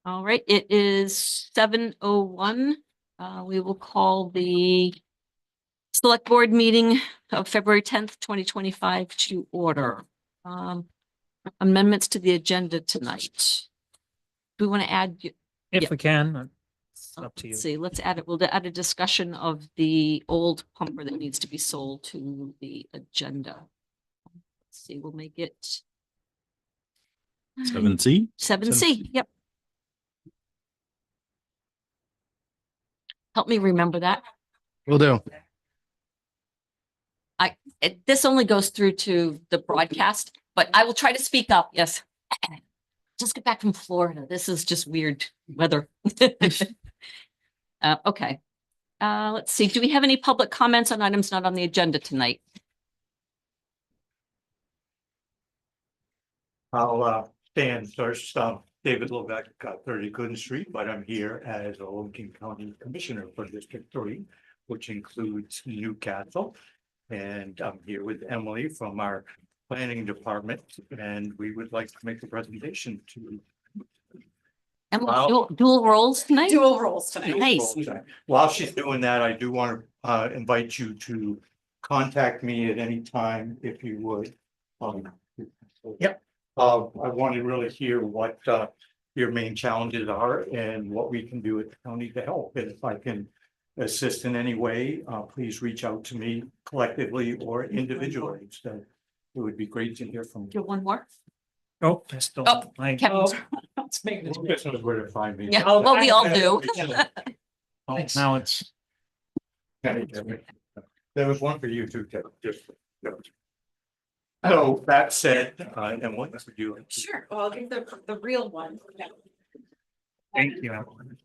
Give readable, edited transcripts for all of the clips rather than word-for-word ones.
All right, it is 7:01. We will call the select board meeting of February 10th, 2025 to order. Amendments to the agenda tonight. Do we want to add? If Yeah. we can, it's up to you. Let's see, let's add it. We'll add a discussion of the old pumper that needs to be sold to the agenda. Let's see, we'll make it 7C. 7C. Yep. Help me remember that. Will do. This only goes through to the broadcast, but I will try to speak up. Yes. Just get back from Florida. This is just weird weather. Okay. Let's see. Do we have any public comments on items not on the agenda tonight? I'll stand first. David Levesque, 30 Gooden Street, but I'm here as a Lincoln County Commissioner for District 3, which includes Newcastle. And I'm here with Emily from our planning department, and we would like to make a presentation to. Emily, Wow. dual roles tonight? Dual roles tonight. Nice. While she's doing that, I do want to invite you to contact me at any time if you would. Yep. I want to really hear what your main challenges are and what we can do at the county to help. And if I can assist in any way, please reach out to me collectively or individually. So it would be great to hear from Do you. you have one more? Oh, I still. Oh, like- Kevin's. Let's make this. This is where to find me. Yeah, well, we all do. Oh, Now it's, there was one for you too, Kevin. So that said, and what would you like to- Sure, well, I'll give the real one. thank you, Emily.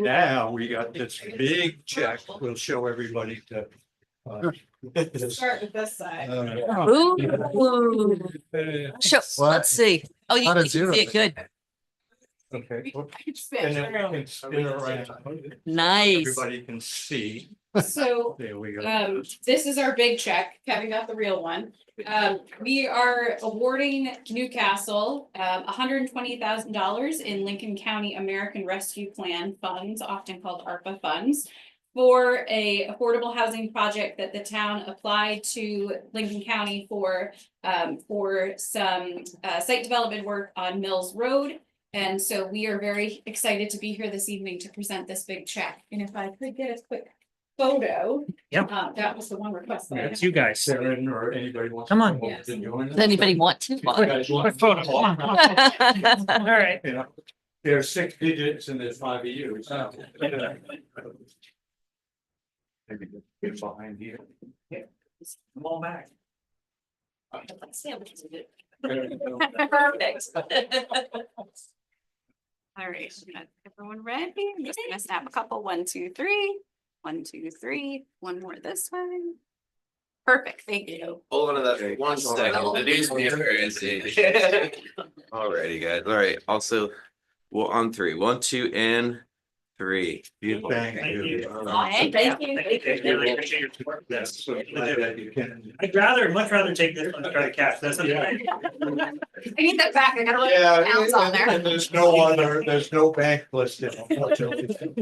Now we got this big check. We'll show everybody to. Start with this side. Ooh. Sure, What? let's see. Oh, you How can did see zero it good. Okay. I can And spin. then we can spin around. Nice. Everybody can see. So, There we go. this is our big check. Kevin got the real one. We are awarding Newcastle, $120,000 in Lincoln County American Rescue Plan funds, often called ARPA funds, for a affordable housing project that the town applied to Lincoln County for some site development work on Mills Road. And so we are very excited to be here this evening to present this big check. And if I could get a quick photo. Yep. That was the one request. that I It's you guys. Sharon or anybody wants. Come on. to join us? Does anybody want to? Quick photo. Come on. All right. You know, there's 6 digits and there's 5 of you. So. Maybe get behind here. Come on back. Perfect. All right, everyone ready? I'm just gonna snap a couple. 1, 2, 3. 1, 2, 3. One more this way. Perfect, thank you. Hold on to that 1 second. The newspaper is. Alrighty, guys. All right. Also, well, on 3. 1, 2, and 3. Beautiful. Thank you. Thank you. Appreciate your support. Yes, so glad that you can. I'd much rather take this one, try to catch this. I need that back. I gotta look Yeah, at the pounds on there. and there's no bank listed, unfortunately.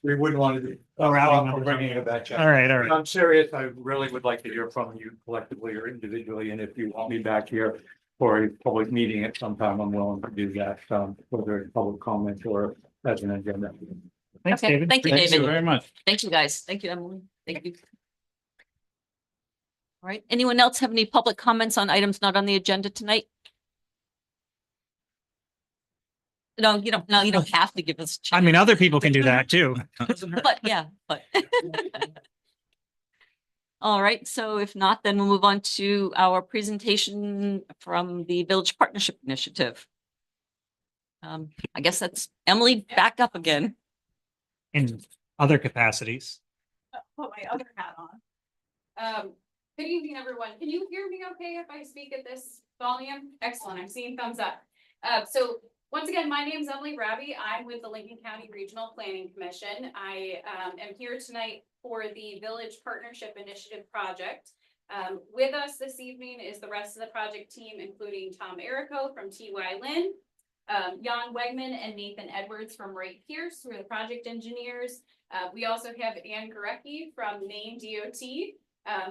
We wouldn't want to be. routing Bringing it back. All right, all right. I'm serious. I really would like to hear from you collectively or individually, and if you want me back here for a public meeting at some time, I'm willing to do that, whether it's public comment or as an agenda. Thanks, Okay, David. thank you, Appreciate David. it very much. Thank you, guys. Thank you, Emily. Thank you. All right. Anyone else have any public comments on items not on the agenda tonight? No, you don't. No, you don't have to give us. a I mean, other people can do that too. But yeah, but. All right, so if not, then we'll move on to our presentation from the Village Partnership Initiative. I guess that's Emily back up again. In other capacities. Put my other hat on. Good evening, everyone. Can you hear me okay if I speak at this volume? Excellent. I'm seeing thumbs up. So once again, my name is Emily Raby. I'm with the Lincoln County Regional Planning Commission. I am here tonight for the Village Partnership Initiative project. With us this evening is the rest of the project team, including Tom Errico from TY Lin, Jan Wegman and Nathan Edwards from Wright Pierce, who are the project engineers. We also have Ann Gurecki from Maine DOT.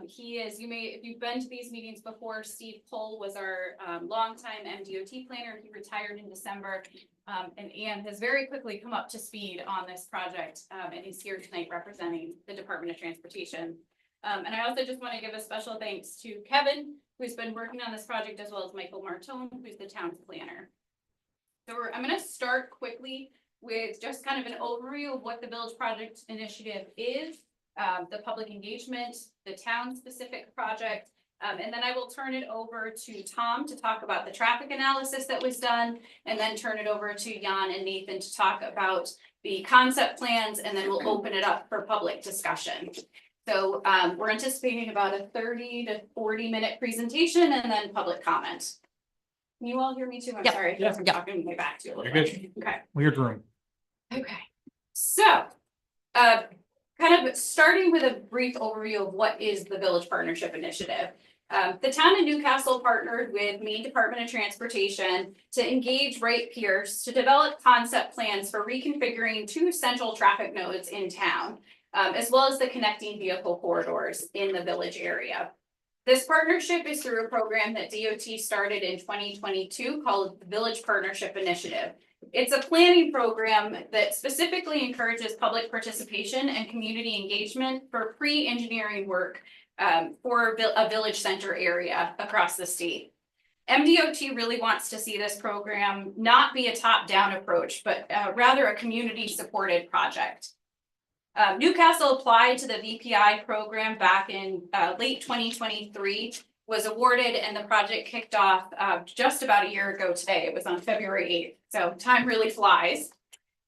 He is, if you've been to these meetings before, Steve Pohl was our longtime MDOT planner. He retired in December. And Ann has very quickly come up to speed on this project, and he's here tonight representing the Department of Transportation. And I also just want to give a special thanks to Kevin, who's been working on this project, as well as Michael Martone, who's the town's planner. So I'm going to start quickly with just kind of an overview of what the Village Project Initiative is, the public engagement, the town-specific project, and then I will turn it over to Tom to talk about the traffic analysis that was done, and then turn it over to Jan and Nathan to talk about the concept plans, and then we'll open it up for public discussion. So we're anticipating about a 30 to 40-minute presentation and then public comment. Can you all hear me too? I'm Yep. sorry. Yeah. I'm talking way back to a little You're bit. good. Okay. Weird room. Okay, so, kind of starting with a brief overview of what is the Village Partnership Initiative. The town of Newcastle partnered with Maine Department of Transportation to engage Wright Pierce to develop concept plans for reconfiguring 2 central traffic nodes in town, as well as the connecting vehicle corridors in the village area. This partnership is through a program that DOT started in 2022 called the Village Partnership Initiative. It's a planning program that specifically encourages public participation and community engagement for pre-engineering work for a village center area across the state. MDOT really wants to see this program not be a top-down approach, but rather a community-supported project. Newcastle applied to the VPI program back in late 2023, was awarded, and the project kicked off just about a year ago today. It was on February 8th, so time really flies.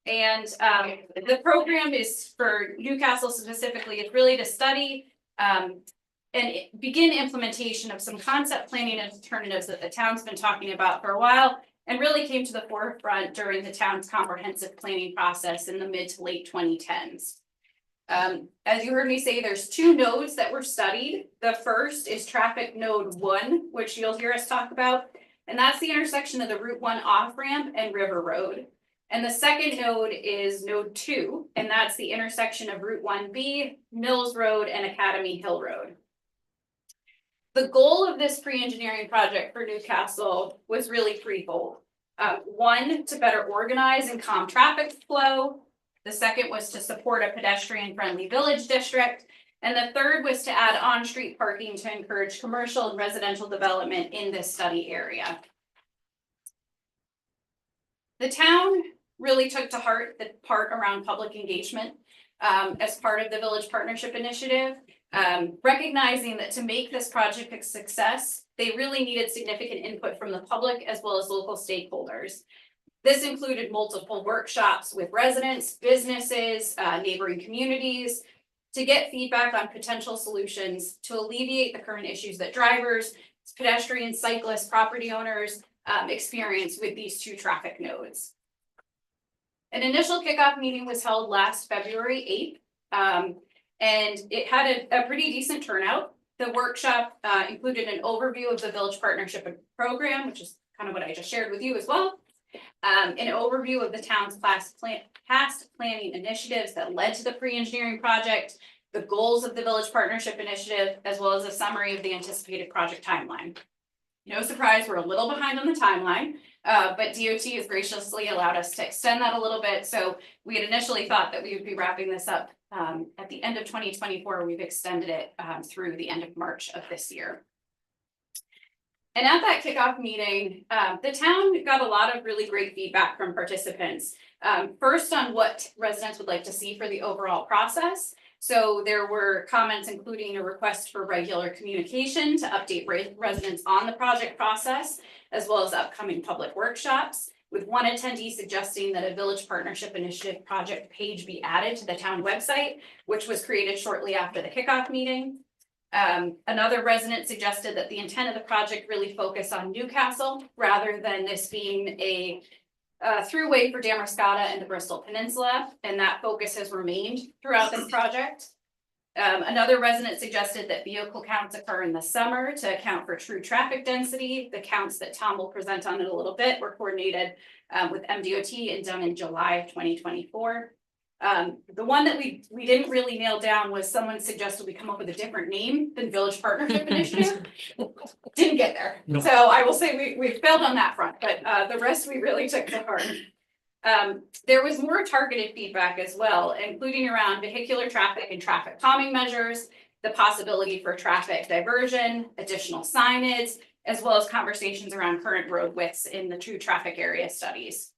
And the program is for Newcastle specifically, it's really to study and begin implementation of some concept planning alternatives that the town's been talking about for a while, and really came to the forefront during the town's comprehensive planning process in the mid to late 2010s. As you heard me say, there's 2 nodes that were studied. The first is traffic node 1, which you'll hear us talk about, and that's the intersection of the Route 1 off-ramp and River Road. And the second node is node 2, and that's the intersection of Route 1B, Mills Road, and Academy Hill Road. The goal of this pre-engineering project for Newcastle was really threefold. 1, to better organize and calm traffic flow. The second was to support a pedestrian-friendly village district. And the third was to add on-street parking to encourage commercial and residential development in this study area. The town really took to heart the part around public engagement as part of the Village Partnership Initiative, recognizing that to make this project a success, they really needed significant input from the public as well as local stakeholders. This included multiple workshops with residents, businesses, neighboring communities to get feedback on potential solutions to alleviate the current issues that drivers, pedestrians, cyclists, property owners experience with these 2 traffic nodes. An initial kickoff meeting was held last February 8th, and it had a pretty decent turnout. The workshop included an overview of the Village Partnership Program, which is kind of what I just shared with you as well. An overview of the town's past planning initiatives that led to the pre-engineering project, the goals of the Village Partnership Initiative, as well as a summary of the anticipated project timeline. No surprise, we're a little behind on the timeline, but DOT has graciously allowed us to extend that a little bit. So we had initially thought that we would be wrapping this up at the end of 2024. We've extended it through the end of March of this year. And at that kickoff meeting, the town got a lot of really great feedback from participants. First, on what residents would like to see for the overall process. So there were comments including a request for regular communication to update residents on the project process, as well as upcoming public workshops, with one attendee suggesting that a Village Partnership Initiative project page be added to the town website, which was created shortly after the kickoff meeting. Another resident suggested that the intent of the project really focus on Newcastle rather than this being a throughway for Damariscotta and the Bristol Peninsula, and that focus has remained throughout this project. Another resident suggested that vehicle counts occur in the summer to account for true traffic density. The counts that Tom will present on in a little bit were coordinated with MDOT and done in July of 2024. The one that we didn't really nail down was someone suggested we come up with a different name than Village Partnership Initiative. Didn't get there. No. So I will say we failed on that front, but the rest we really took to heart. There was more targeted feedback as well, including around vehicular traffic and traffic calming measures, the possibility for traffic diversion, additional signage, as well as conversations around current road widths in the true traffic area studies.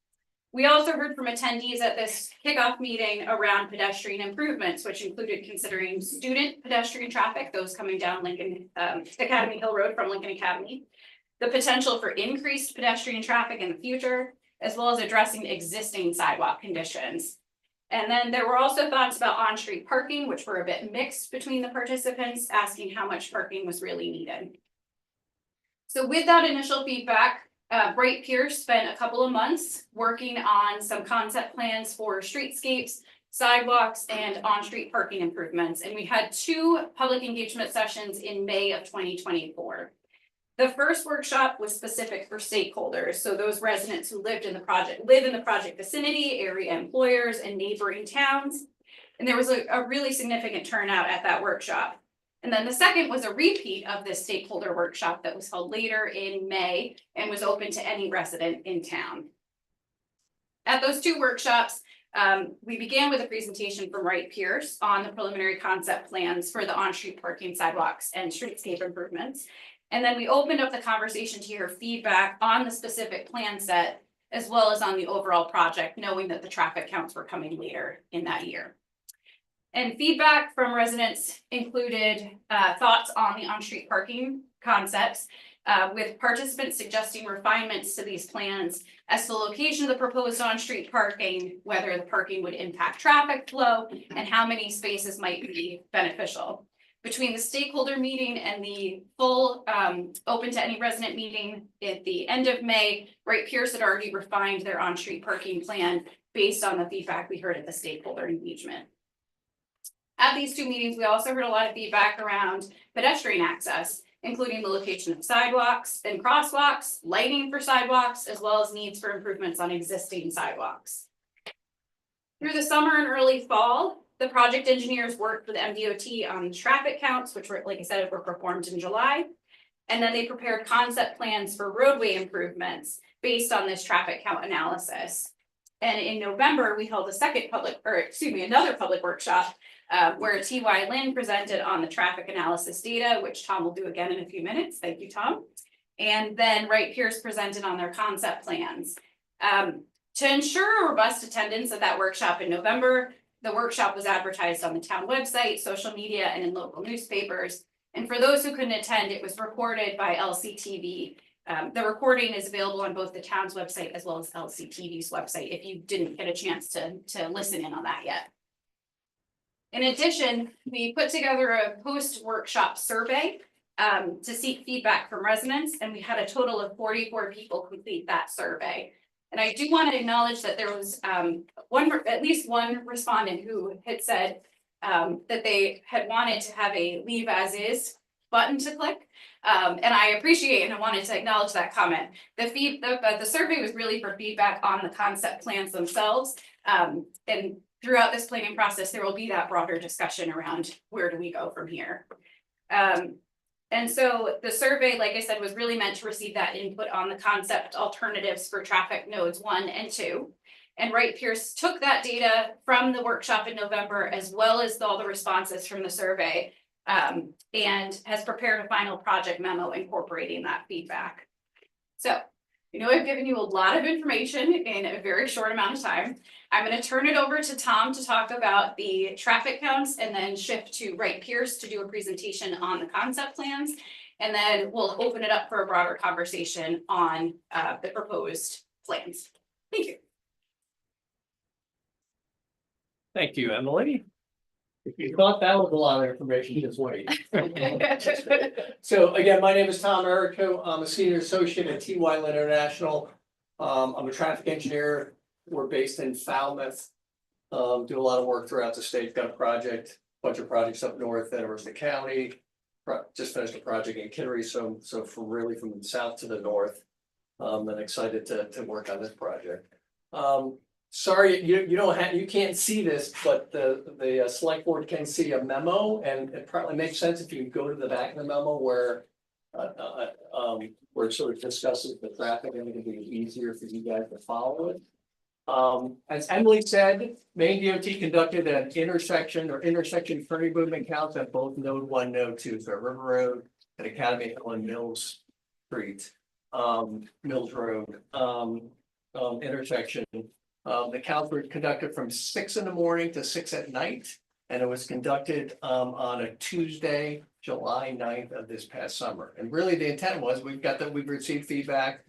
We also heard from attendees at this kickoff meeting around pedestrian improvements, which included considering student pedestrian traffic, those coming down Lincoln, Academy Hill Road from Lincoln Academy, the potential for increased pedestrian traffic in the future, as well as addressing existing sidewalk conditions. And then there were also thoughts about on-street parking, which were a bit mixed between the participants, asking how much parking was really needed. So with that initial feedback, Bright Pierce spent a couple of months working on some concept plans for streetscapes, sidewalks, and on-street parking improvements. And we had 2 public engagement sessions in May of 2024. The first workshop was specific for stakeholders, so those residents who live in the project vicinity, area employers, and neighboring towns. And there was a really significant turnout at that workshop. And then the second was a repeat of this stakeholder workshop that was held later in May and was open to any resident in town. At those 2 workshops, we began with a presentation from Wright Pierce on the preliminary concept plans for the on-street parking, sidewalks, and streetscape improvements. And then we opened up the conversation to hear feedback on the specific plan set, as well as on the overall project, knowing that the traffic counts were coming later in that year. And feedback from residents included thoughts on the on-street parking concepts, with participants suggesting refinements to these plans as to the location of the proposed on-street parking, whether the parking would impact traffic flow, and how many spaces might be beneficial. Between the stakeholder meeting and the full open to any resident meeting at the end of May, Wright Pierce had already refined their on-street parking plan based on the feedback we heard at the stakeholder engagement. At these 2 meetings, we also heard a lot of feedback around pedestrian access, including the location of sidewalks and crosswalks, lighting for sidewalks, as well as needs for improvements on existing sidewalks. Through the summer and early fall, the project engineers worked with MDOT on traffic counts, which were, like I said, were performed in July. And then they prepared concept plans for roadway improvements based on this traffic count analysis. And in November, we held another public workshop where T.Y. Lin presented on the traffic analysis data, which Tom will do again in a few minutes. Thank you, Tom. And then Wright Pierce presented on their concept plans. To ensure a robust attendance at that workshop in November, the workshop was advertised on the town website, social media, and in local newspapers. And for those who couldn't attend, it was recorded by LCTV. The recording is available on both the town's website as well as LCTV's website if you didn't get a chance to listen in on that yet. In addition, we put together a post-workshop survey to seek feedback from residents, and we had a total of 44 people complete that survey. And I do want to acknowledge that there was at least one respondent who had said that they had wanted to have a leave as is button to click. And I appreciate and I wanted to acknowledge that comment. The survey was really for feedback on the concept plans themselves. And throughout this planning process, there will be that broader discussion around where do we go from here. And so the survey, like I said, was really meant to receive that input on the concept alternatives for traffic nodes 1 and 2. And Wright Pierce took that data from the workshop in November, as well as all the responses from the survey, and has prepared a final project memo incorporating that feedback. So, I've given you a lot of information in a very short amount of time. I'm going to turn it over to Tom to talk about the traffic counts and then shift to Wright Pierce to do a presentation on the concept plans. And then we'll open it up for a broader conversation on the proposed plans. Thank you. Thank you, Emily. If you thought that was a lot of information, just wait. So again, my name is Tom Errico. I'm a senior associate at T.Y. Lin International. I'm a traffic engineer. We're based in Falmouth. Do a lot of work throughout the state. Got a project bunch of projects up north at Aroostook County. Just finished a project in Kittery, so from really from the south to the north. And excited to work on this project. Sorry, you don't have, you can't see this, but the select board can see a memo, and it probably makes sense if you go to the back of the memo where it sort of discusses the traffic, and it'll be easier for you guys to follow it. As Emily said, Maine DOT conducted an intersection turning movement counts at both node 1, node 2, so River Road and Academy Hill and Mills Street, Mills Road, intersection. The counts were conducted from 6 in the morning to 6 at night, and it was conducted on a Tuesday, July 9th of this past summer. And really the intent was, we've received feedback.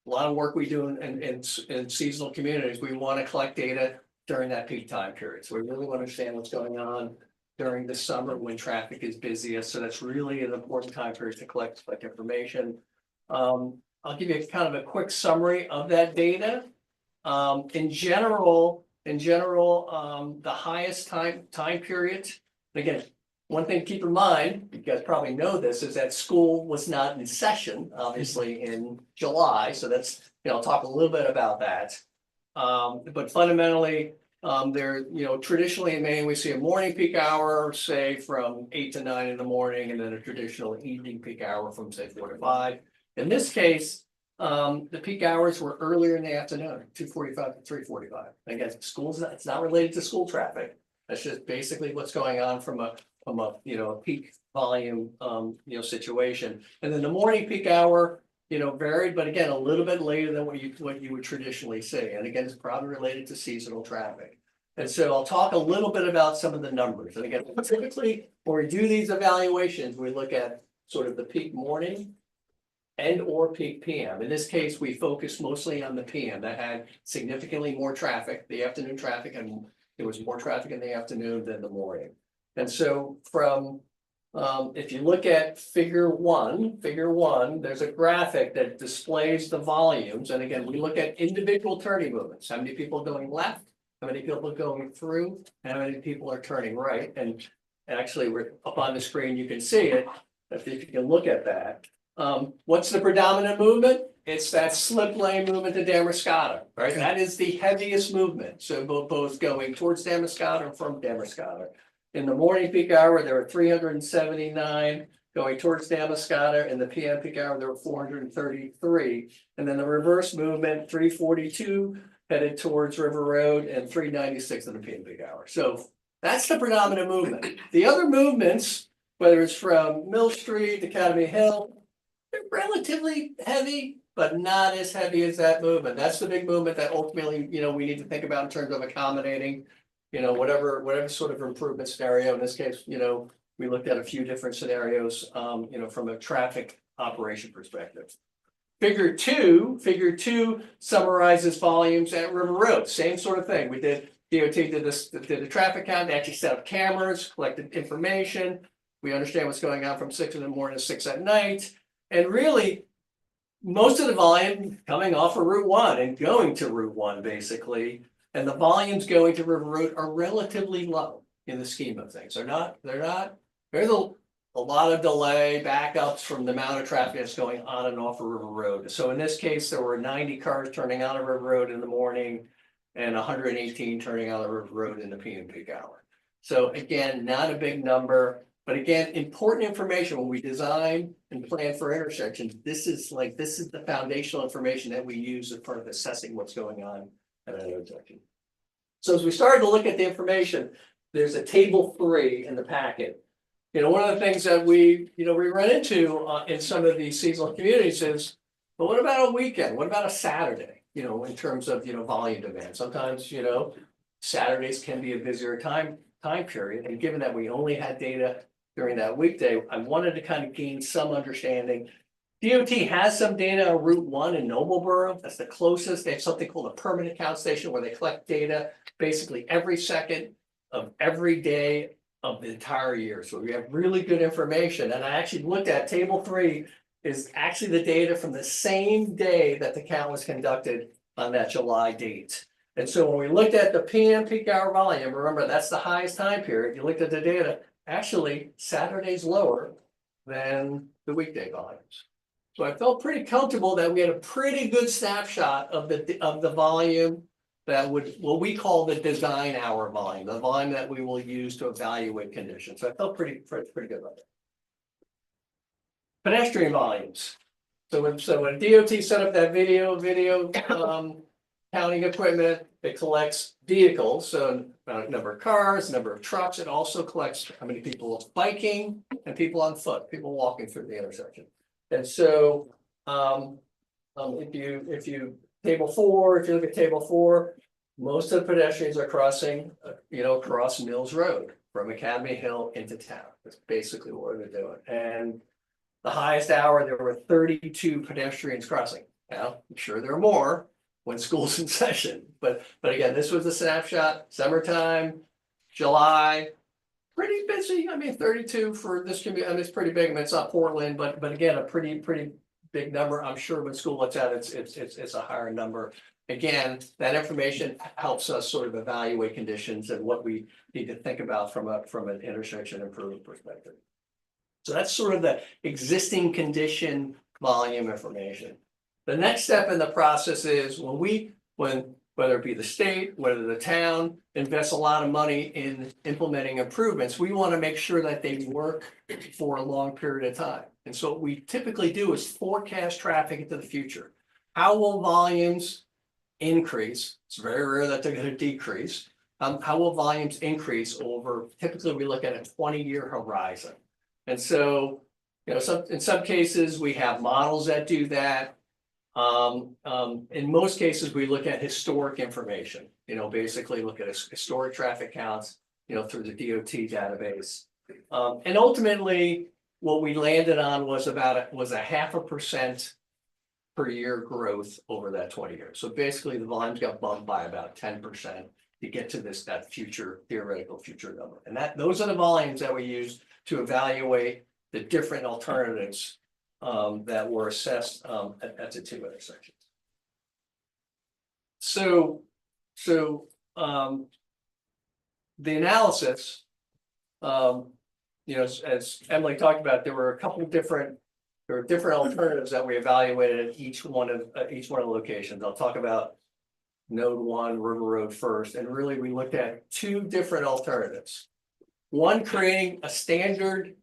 A lot of work we do in seasonal communities. We want to collect data during that peak time period. So we really want to understand what's going on during the summer when traffic is busiest. So that's really an important time period to collect information. I'll give you kind of a quick summary of that data. In general, the highest time period, again, one thing to keep in mind, you guys probably know this, is that school was not in session, obviously, in July, so that's, I'll talk a little bit about that. But fundamentally, traditionally in Maine, we see a morning peak hour, say from 8 to 9 in the morning, and then a traditional evening peak hour from say 4 to 5. In this case, the peak hours were earlier in the afternoon, 2:45 to 3:45. Again, it's not related to school traffic. That's just basically what's going on from a peak volume, situation. And then the morning peak hour, varied, but again, a little bit later than what you would traditionally see. And again, it's probably related to seasonal traffic. And so I'll talk a little bit about some of the numbers. And again, typically, when we do these evaluations, we look at sort of the peak morning and or peak PM. In this case, we focused mostly on the PM that had significantly more traffic, the afternoon traffic, and there was more traffic in the afternoon than the morning. And so from, if you look at figure one, there's a graphic that displays the volumes. And again, we look at individual turning movements. How many people are going left? How many people are going through? How many people are turning right? And actually, we're up on the screen, you can see it, if you can look at that. What's the predominant movement? It's that slip lane movement to Damariscotta, right? That is the heaviest movement. So both going towards Damariscotta and from Damariscotta. In the morning peak hour, there were 379 going towards Damariscotta. In the PM peak hour, there were 433. And then the reverse movement, 342 headed towards River Road and 396 in the PM peak hour. So that's the predominant movement. The other movements, whether it's from Mill Street, Academy Hill, they're relatively heavy, but not as heavy as that movement. That's the big movement that ultimately, we need to think about in terms of accommodating, whatever sort of improvement scenario. In this case, we looked at a few different scenarios, from a traffic operation perspective. Figure two summarizes volumes at River Road. Same sort of thing. We did, DOT did a traffic count. They actually set up cameras, collected information. We understand what's going on from 6 in the morning to 6 at night. And really, most of the volume coming off of Route 1 and going to Route 1, basically. And the volumes going to River Road are relatively low in the scheme of things. There's a lot of delay, backups from the amount of traffic that's going on and off of River Road. So in this case, there were 90 cars turning out of River Road in the morning and 118 turning out of River Road in the PM peak hour. So again, not a big number. But again, important information when we design and plan for intersections. This is the foundational information that we use as part of assessing what's going on at an intersection. So as we started to look at the information, there's a table 3 in the packet. One of the things that we run into in some of these seasonal communities is, but what about a weekend? What about a Saturday? In terms of volume demand. Sometimes Saturdays can be a busier time period, and given that we only had data during that weekday, I wanted to kind of gain some understanding. DOT has some data on Route 1 in Noblesboro. That's the closest. They have something called a permanent count station where they collect data basically every second of every day of the entire year. So we have really good information. And I actually looked at table 3 is actually the data from the same day that the count was conducted on that July date. And so when we looked at the PM peak hour volume, remember, that's the highest time period, you looked at the data, actually Saturday's lower than the weekday volumes. So I felt pretty comfortable that we had a pretty good snapshot of the volume that would, what we call the design hour volume, the volume that we will use to evaluate conditions. So I felt pretty good about it. Pedestrian volumes. So when DOT set up that video counting equipment, it collects vehicles, so number of cars, number of trucks. It also collects how many people biking and people on foot, people walking through the intersection. And so, if you table 4, if you look at table 4, most of the pedestrians are crossing, across Mills Road from Academy Hill into town. That's basically what they're doing. And the highest hour, there were 32 pedestrians crossing. Now, I'm sure there are more when school's in session, but again, this was a snapshot, summertime, July. Pretty busy. I mean, 32 for this community. I mean, it's pretty big. I mean, it's not Portland, but again, a pretty big number. I'm sure when school looks at it, it's a higher number. Again, that information helps us sort of evaluate conditions and what we need to think about from an intersection improvement perspective. So that's sort of the existing condition volume information. The next step in the process is when whether it be the state, whether the town invests a lot of money in implementing improvements, we want to make sure that they work for a long period of time. And so what we typically do is forecast traffic into the future. How will volumes increase? It's very rare that they're going to decrease. How will volumes increase over, typically we look at a 20-year horizon. And so, in some cases, we have models that do that. In most cases, we look at historic information, basically look at historic traffic counts, through the DOT database. And ultimately, what we landed on was a 0.5% per year growth over that 20 years. So basically the volumes got bumped by about 10% to get to that theoretical future number. And those are the volumes that we use to evaluate the different alternatives that were assessed at the 2 intersections. So the analysis, as Emily talked about, there were a couple of different alternatives that we evaluated at each one of the locations. I'll talk about Node 1, River Road first, and really we looked at 2 different alternatives. One, creating a standard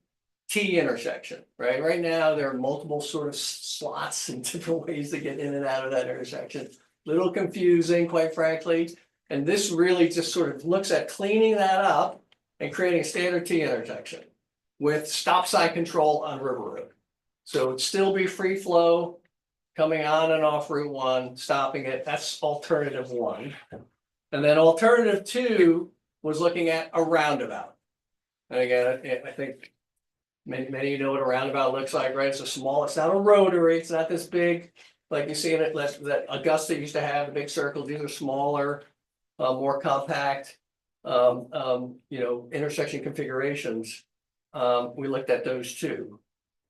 T intersection, right? Right now, there are multiple sort of slots and different ways to get in and out of that intersection. Little confusing, quite frankly. And this really just sort of looks at cleaning that up and creating a standard T intersection with stop sign control on River Road. So it'd still be free flow coming on and off Route 1, stopping it. That's alternative 1. And then alternative 2 was looking at a roundabout. And again, I think many of you know what a roundabout looks like, right? It's not a rotary, it's not this big, like you see in it, that Augusta used to have, the big circles. These are smaller, more compact, intersection configurations. We looked at those 2.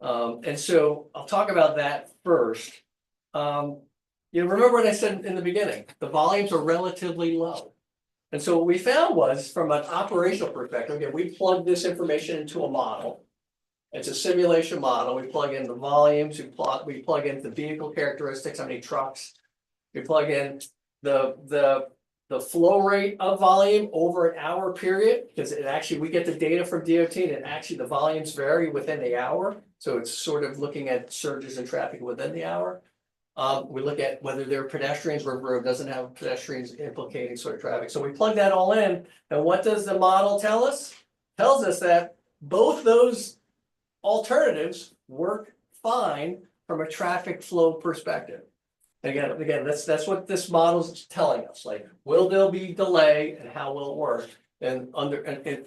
And so I'll talk about that first. Remember what I said in the beginning, the volumes are relatively low. And so what we found was, from an operational perspective, again, we plugged this information into a model. It's a simulation model. We plug in the volumes, we plug in the vehicle characteristics, how many trucks. We plug in the flow rate of volume over an hour period, because we get the data from DOT, and actually the volumes vary within the hour. So it's sort of looking at surges in traffic within the hour. We look at whether there are pedestrians. River Road doesn't have pedestrians implicating sort of traffic. So we plug that all in. And what does the model tell us? Tells us that both those alternatives work fine from a traffic flow perspective. Again, that's what this model is telling us. Like, will there be delay and how will it work? And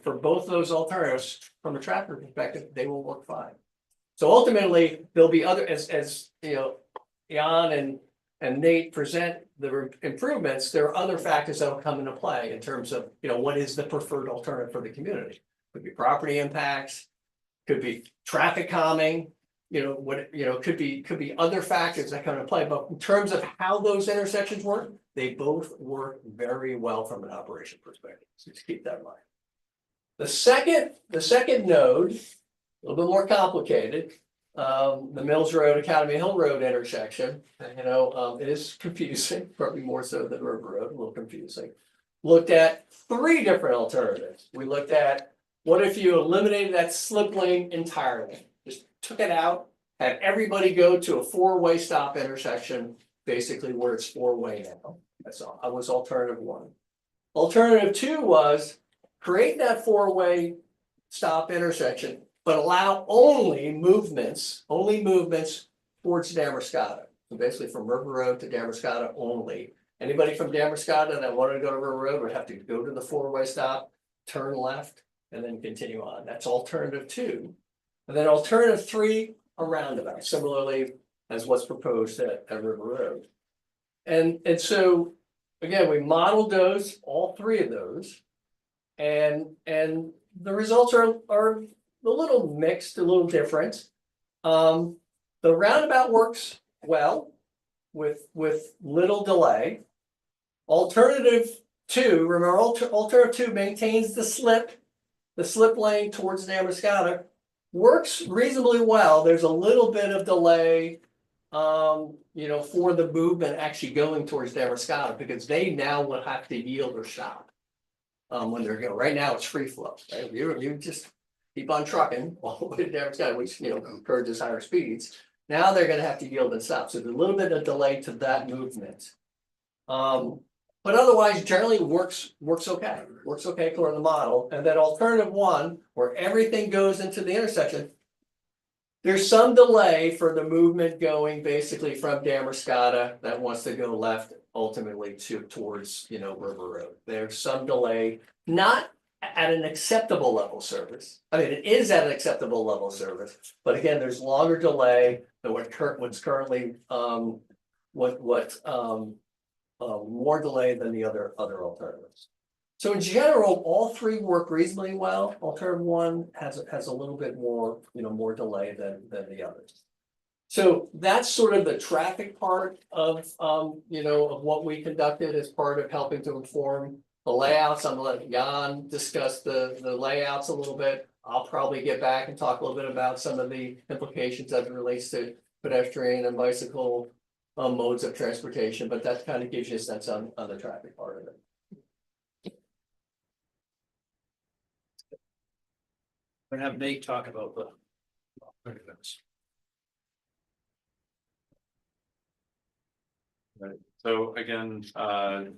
for both those alternatives, from a traffic perspective, they will work fine. So ultimately, there'll be other, as Jan and Nate present the improvements, there are other factors that will come into play in terms of, what is the preferred alternative for the community. Could be property impacts, could be traffic calming, could be other factors that come into play. But in terms of how those intersections work, they both work very well from an operation perspective, so just keep that in mind. The second node, a little bit more complicated, the Mills Road, Academy Hill Road intersection, it is confusing, probably more so than River Road, a little confusing. Looked at 3 different alternatives. We looked at, what if you eliminated that slip lane entirely? Just took it out, had everybody go to a 4-way stop intersection, basically where it's 4-way now. That's all, that was alternative 1. Alternative 2 was create that 4-way stop intersection, but allow only movements towards Damascata. So basically from River Road to Damascata only. Anybody from Damascata that wanted to go to River Road would have to go to the 4-way stop, turn left, and then continue on. That's alternative 2. And then alternative 3, a roundabout, similarly as what's proposed at River Road. And so, again, we modeled those, all 3 of those. And the results are a little mixed, a little different. The roundabout works well with little delay. Alternative 2, remember, alternative 2 maintains the slip lane towards Damascata, works reasonably well. There's a little bit of delay, for the movement actually going towards Damascata, because they now will have to yield or stop. When they're going, right now it's free flow, right? You just keep on trucking all the way to Damascata, which, encourages higher speeds. Now they're gonna have to yield and stop, so there's a little bit of delay to that movement. But otherwise, generally works okay, according to the model. And then alternative 1, where everything goes into the intersection, there's some delay for the movement going basically from Damascata that wants to go left ultimately towards, River Road. There's some delay, not at an acceptable level of service. I mean, it is at an acceptable level of service, but again, there's longer delay than what's currently, more delay than the other alternatives. So in general, all 3 work reasonably well. Alternative 1 has a little bit more, more delay than the others. So that's sort of the traffic part of what we conducted as part of helping to inform the layouts. I'm gonna let Jan discuss the layouts a little bit. I'll probably get back and talk a little bit about some of the implications as it relates to pedestrian and bicycle modes of transportation, but that kind of gives you a sense on the traffic part of it. We're gonna have Nate talk about the alternatives. Right, so again,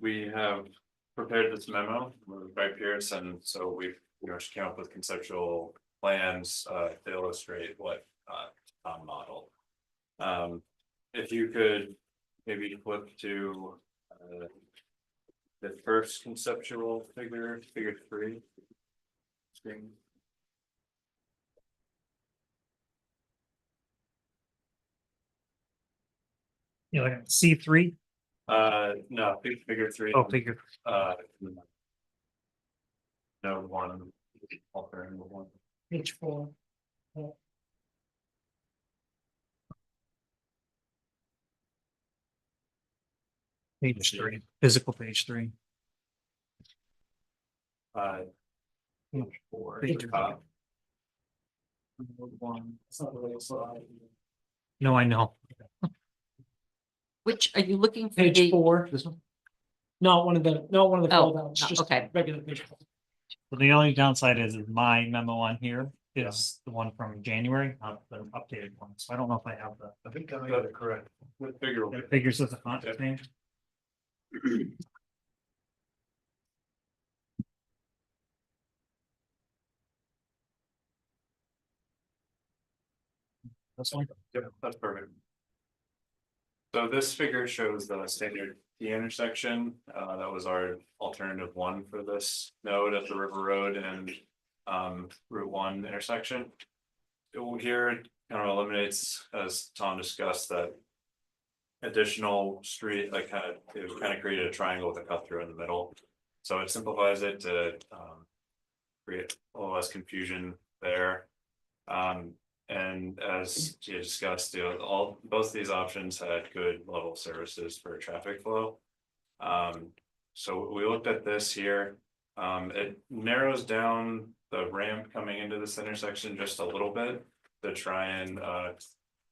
we have prepared this memo by Pierce, and so we've, just came up with conceptual plans to illustrate what Tom modeled. If you could maybe flip to the first conceptual figure 3. Screen. You like C3? No, figure 3. Oh, figure. No one, alternative 1. Page 4. Page 3, physical page 3. Page 4. Page top. No, I know. Which are you looking for? Page 4, This one? not one of the Oh, fold outs, no, just okay. regular page 4. So the only downside is my memo on here is the one from January, not the updated one. So I don't know if I have the. I think I got it correct. What figure? The figures of the font Yeah. change. This one? Yep, that's perfect. So this figure shows the standard T intersection, that was our alternative 1 for this node at the River Road and Route 1 intersection. Here it kind of eliminates, as Tom discussed, that additional street, it kind of created a triangle with a cut through in the middle. So it simplifies it to create a little less confusion there. And as you discussed, both these options had good level services for traffic flow. So we looked at this here. It narrows down the ramp coming into this intersection just a little bit to try and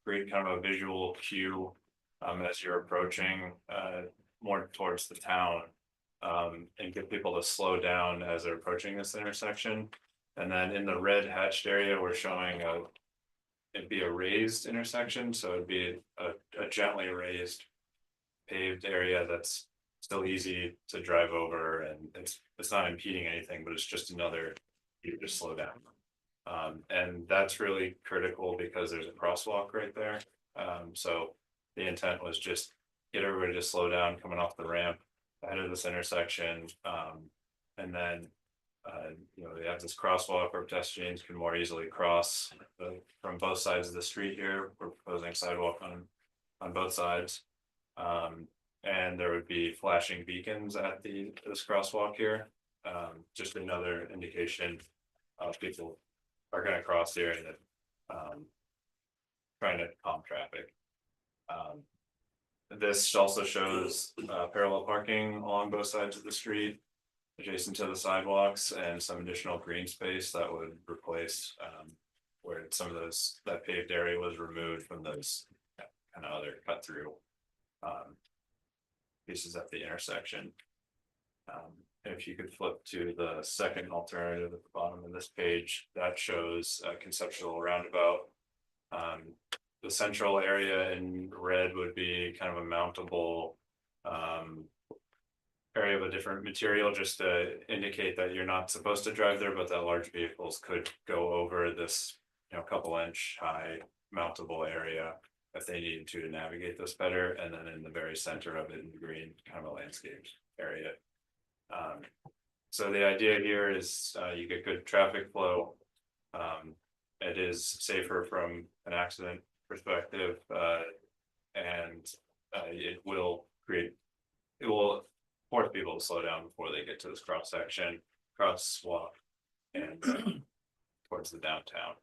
create kind of a visual cue as you're approaching more towards the town. And get people to slow down as they're approaching this intersection. And then in the red hatched area, we're showing it'd be a raised intersection, so it'd be a gently raised paved area that's still easy to drive over, and it's not impeding anything, but it's just another, you just slow down. And that's really critical because there's a crosswalk right there. So the intent was just get everybody to slow down coming off the ramp ahead of this intersection. And then they have this crosswalk where pedestrians can more easily cross from both sides of the street here. We're proposing sidewalk on both sides. And there would be flashing beacons at this crosswalk here. Just another indication of people are gonna cross the area that trying to calm traffic. This also shows parallel parking along both sides of the street, adjacent to the sidewalks, and some additional green space that would replace where some of that paved area was removed from those kind of other cut through pieces at the intersection. If you could flip to the second alternative at the bottom of this page, that shows a conceptual roundabout. The central area in red would be kind of a mountable area of a different material, just to indicate that you're not supposed to drive there, but that large vehicles could go over this, couple inch high mountable area if they needed to navigate this better. And then in the very center of it in the green, kind of a landscape area. So the idea here is you get good traffic flow. It is safer from an accident perspective, and it will force people to slow down before they get to this crosswalk, and towards the downtown.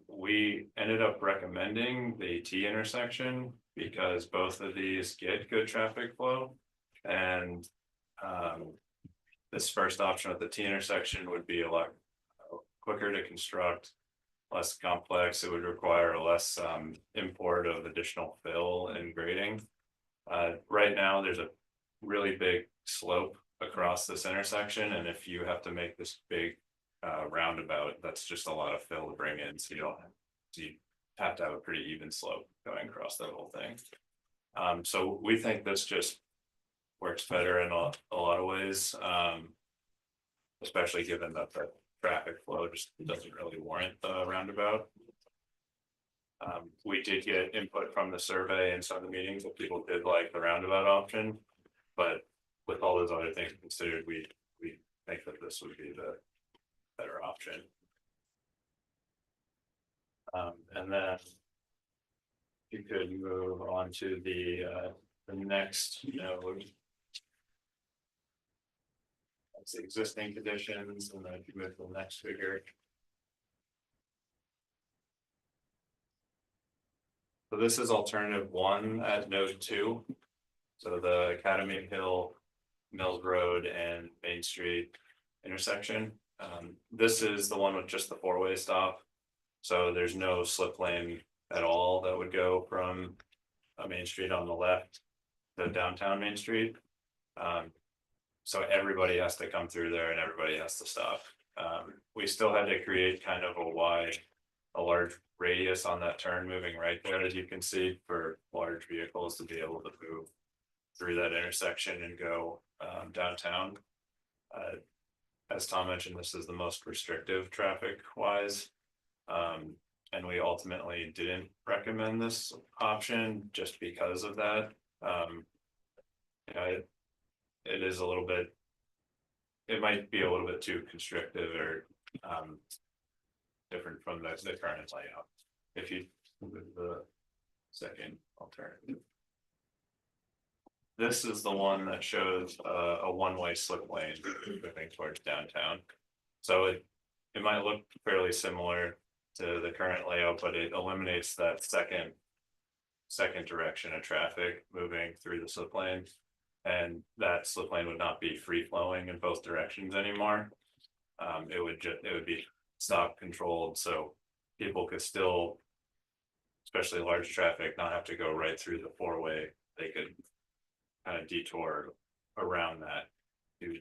We ended up recommending the T intersection because both of these get good traffic flow, and this first option at the T intersection would be a lot quicker to construct, less complex. It would require less import of additional fill and grading. Right now, there's a really big slope across this intersection, and if you have to make this big roundabout, that's just a lot of fill to bring in, so you have to have a pretty even slope going across that whole thing. So we think this just works better in a lot of ways, especially given that the traffic flow just doesn't really warrant the roundabout. We did get input from the survey and some of the meetings that people did like the roundabout option, but with all those other things considered, we think that this would be the better option. And then you could move on to the next node. That's the existing conditions, and then if you move to the next figure. So this is alternative 1 at node 2. So the Academy Hill, Mills Road, and Main Street intersection. This is the one with just the 4-way stop. So there's no slip lane at all that would go from Main Street on the left to downtown Main Street. So everybody has to come through there and everybody has to stop. We still had to create kind of a large radius on that turn moving right there, as you can see, for large vehicles to be able to move through that intersection and go downtown. As Tom mentioned, this is the most restrictive traffic wise. And we ultimately didn't recommend this option just because of that. It is a little bit, it might be a little bit too constrictive or different from the current layout. If you move the second alternative. This is the one that shows a one-way slip lane moving towards downtown. So it might look fairly similar to the current layout, but it eliminates that second direction of traffic moving through the slip lane. And that slip lane would not be free flowing in both directions anymore. It would be stop controlled, so people could still, especially large traffic, not have to go right through the four-way. They could kind of detour around that to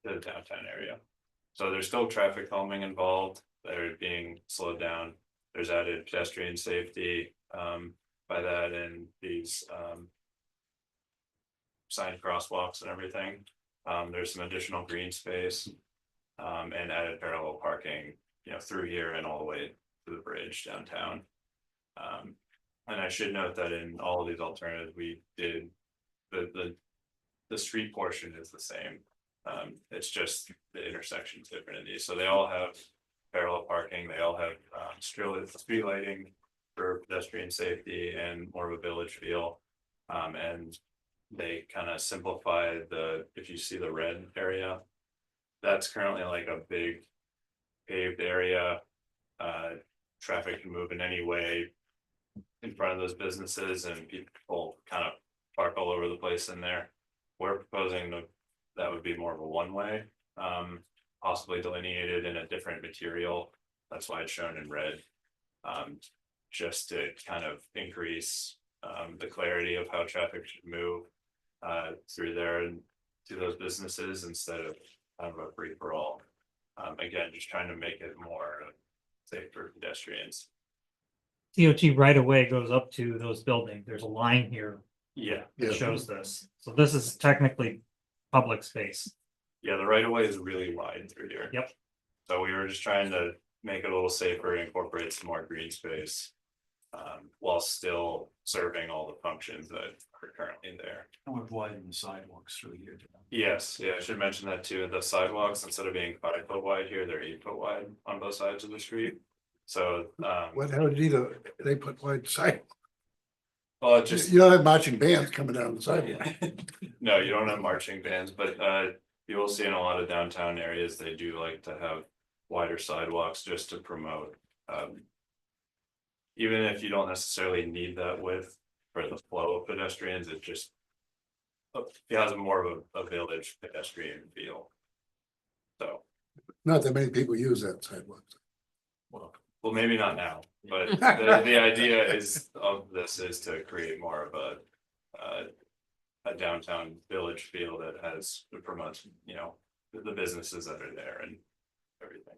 the downtown area. So there's still traffic calming involved. They're being slowed down. There's added pedestrian safety by that, and these signed crosswalks and everything. There's some additional green space and added parallel parking, through here and all the way to the bridge downtown. And I should note that in all of these alternatives, we did the street portion is the same. It's just the intersection's different in these. So they all have parallel parking. They all have street lighting for pedestrian safety and more of a village feel. And they kind of simplify if you see the red area, that's currently like a big paved area. Traffic can move in any way in front of those businesses, and people kind of park all over the place in there. We're proposing that would be more of a one-way, possibly delineated in a different material. That's why it's shown in red, just to kind of increase the clarity of how traffic should move through there and to those businesses instead of kind of a free-for-all. Again, just trying to make it more safe for pedestrians. DOT right away goes up to those buildings. There's a line here Yeah, that shows this. So this is technically public space. yeah, the right of way is really wide through here. Yep. So we were just trying to make it a little safer, incorporate some more green space. While still serving all the functions that are currently there. And we've widened the sidewalks through here. Yes, yeah, I should mention that too. The sidewalks, instead of being 5 foot wide here, they're 8 foot wide on both sides of the street. So, What the hell did they put wide side? well, it just, You don't have marching bands coming down the sidewalk. no, you don't have marching bands, but you will see in a lot of downtown areas, they do like to have wider sidewalks just to promote. Even if you don't necessarily need that width for the flow of pedestrians, it just it has more of a village pedestrian feel. So, Not that many people use that sidewalk. well, maybe not now, but the idea is of this is to create more of a downtown village feel that promotes, the businesses that are there and everything.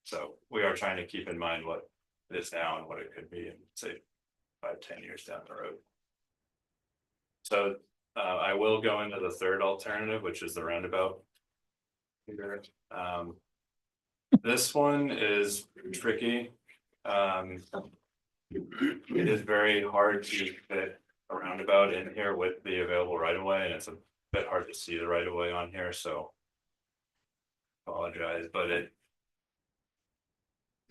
So we are trying to keep in mind what it is now and what it could be in, say, 5-10 years down the road. So I will go into the third alternative, which is the roundabout. This one is tricky. It is very hard to fit a roundabout in here with the available right of way, and it's a bit hard to see the right of way on here, so apologize, but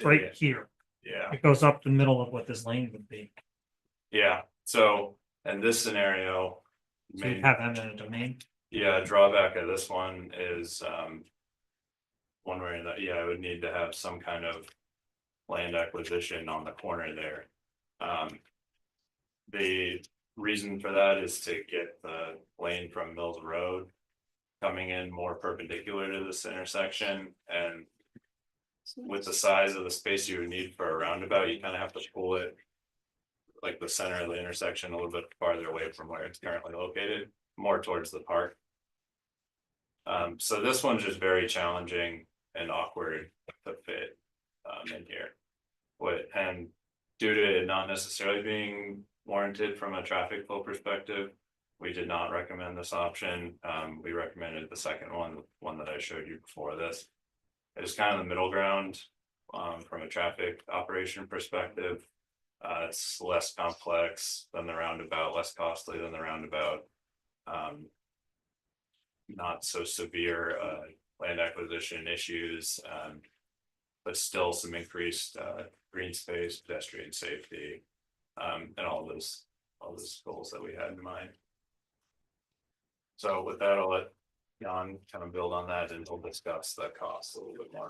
Right here. yeah. It goes up the middle of what this lane would be. Yeah, so in this scenario. So you have that in a domain. Yeah, drawback of this one is one way that, I would need to have some kind of land acquisition on the corner there. The reason for that is to get the lane from Mills Road coming in more perpendicular to this intersection, and with the size of the space you would need for a roundabout, you kind of have to pull it like the center of the intersection a little bit farther away from where it's currently located, more towards the park. So this one's just very challenging and awkward to fit in here. And due to it not necessarily being warranted from a traffic flow perspective, we did not recommend this option. We recommended the second one that I showed you before this. It's kind of the middle ground from a traffic operation perspective. It's less complex than the roundabout, less costly than the roundabout. Not so severe land acquisition issues, but still some increased green space, pedestrian safety, and all those goals that we had in mind. So with that, I'll let Jan kind of build on that, and we'll discuss the cost a little bit more.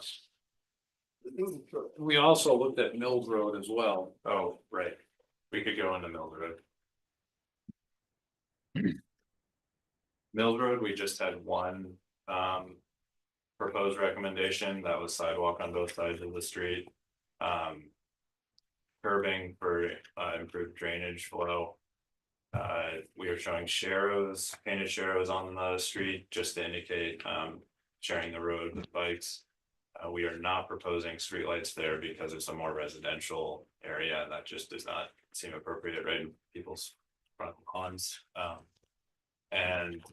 We also looked at Mills Road as well. Oh, right. We could go into Mills Road. Mills Road, we just had one, proposed recommendation, that was sidewalk on both sides of the street. Curbing for, improved drainage flow. We are showing sharrows, painted sharrows on the street, just to indicate, sharing the road with bikes. We are not proposing streetlights there because it's a more residential area, and that just does not seem appropriate right in people's front lawns. And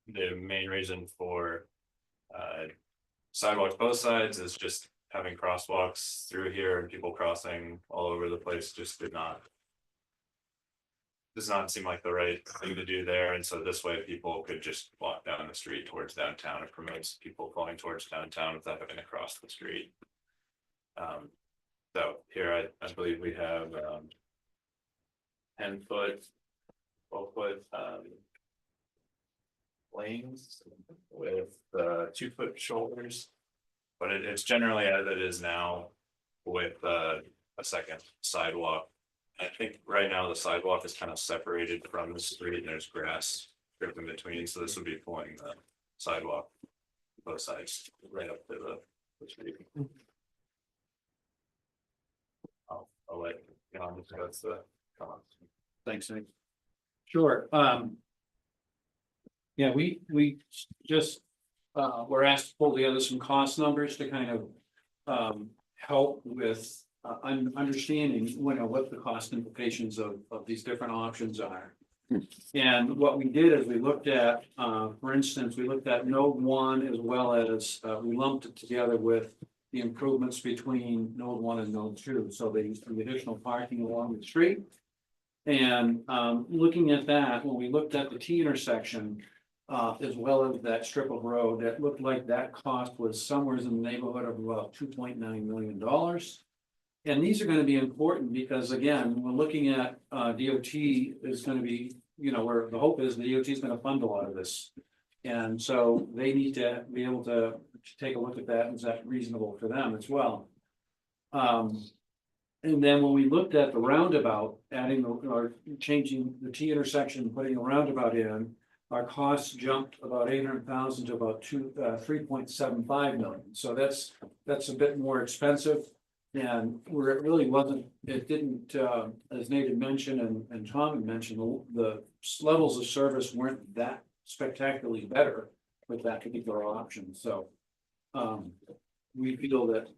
the main reason for sidewalks both sides is just having crosswalks through here and people crossing all over the place just does not seem like the right thing to do there. And so this way people could just walk down the street towards downtown. It promotes people going towards downtown without having to cross the street. So here I believe we have 10-foot, 12-foot lanes with 2-foot shoulders. But it's generally as it is now with a second sidewalk. I think right now the sidewalk is kind of separated from the street and there's grass strip in between, so this would be pulling the sidewalk both sides right up to the street. I'll let John discuss the comments. Thanks, Nick. Sure, yeah, we just, were asked to pull together some cost numbers to kind of, help with, understanding, what the cost implications of these different options are. And what we did is we looked at, for instance, we looked at node 1 as well as, we lumped it together with the improvements between node 1 and node 2. So the additional parking along the street. And looking at that, when we looked at the T intersection, as well as that strip of road, it looked like that cost was somewhere in the neighborhood of about $2.9 million. And these are going to be important because, again, we're looking at DOT is going to be, where the hope is the DOT is going to fund a lot of this. And so they need to be able to take a look at that. Is that reasonable for them as well? And then when we looked at the roundabout, adding or changing the T intersection, putting a roundabout in, our costs jumped about 800,000 to about 3.75 million. So that's a bit more expensive. And where it really wasn't, it didn't, as Nate had mentioned and Tom had mentioned, the levels of service weren't that spectacularly better with that particular option. So we feel that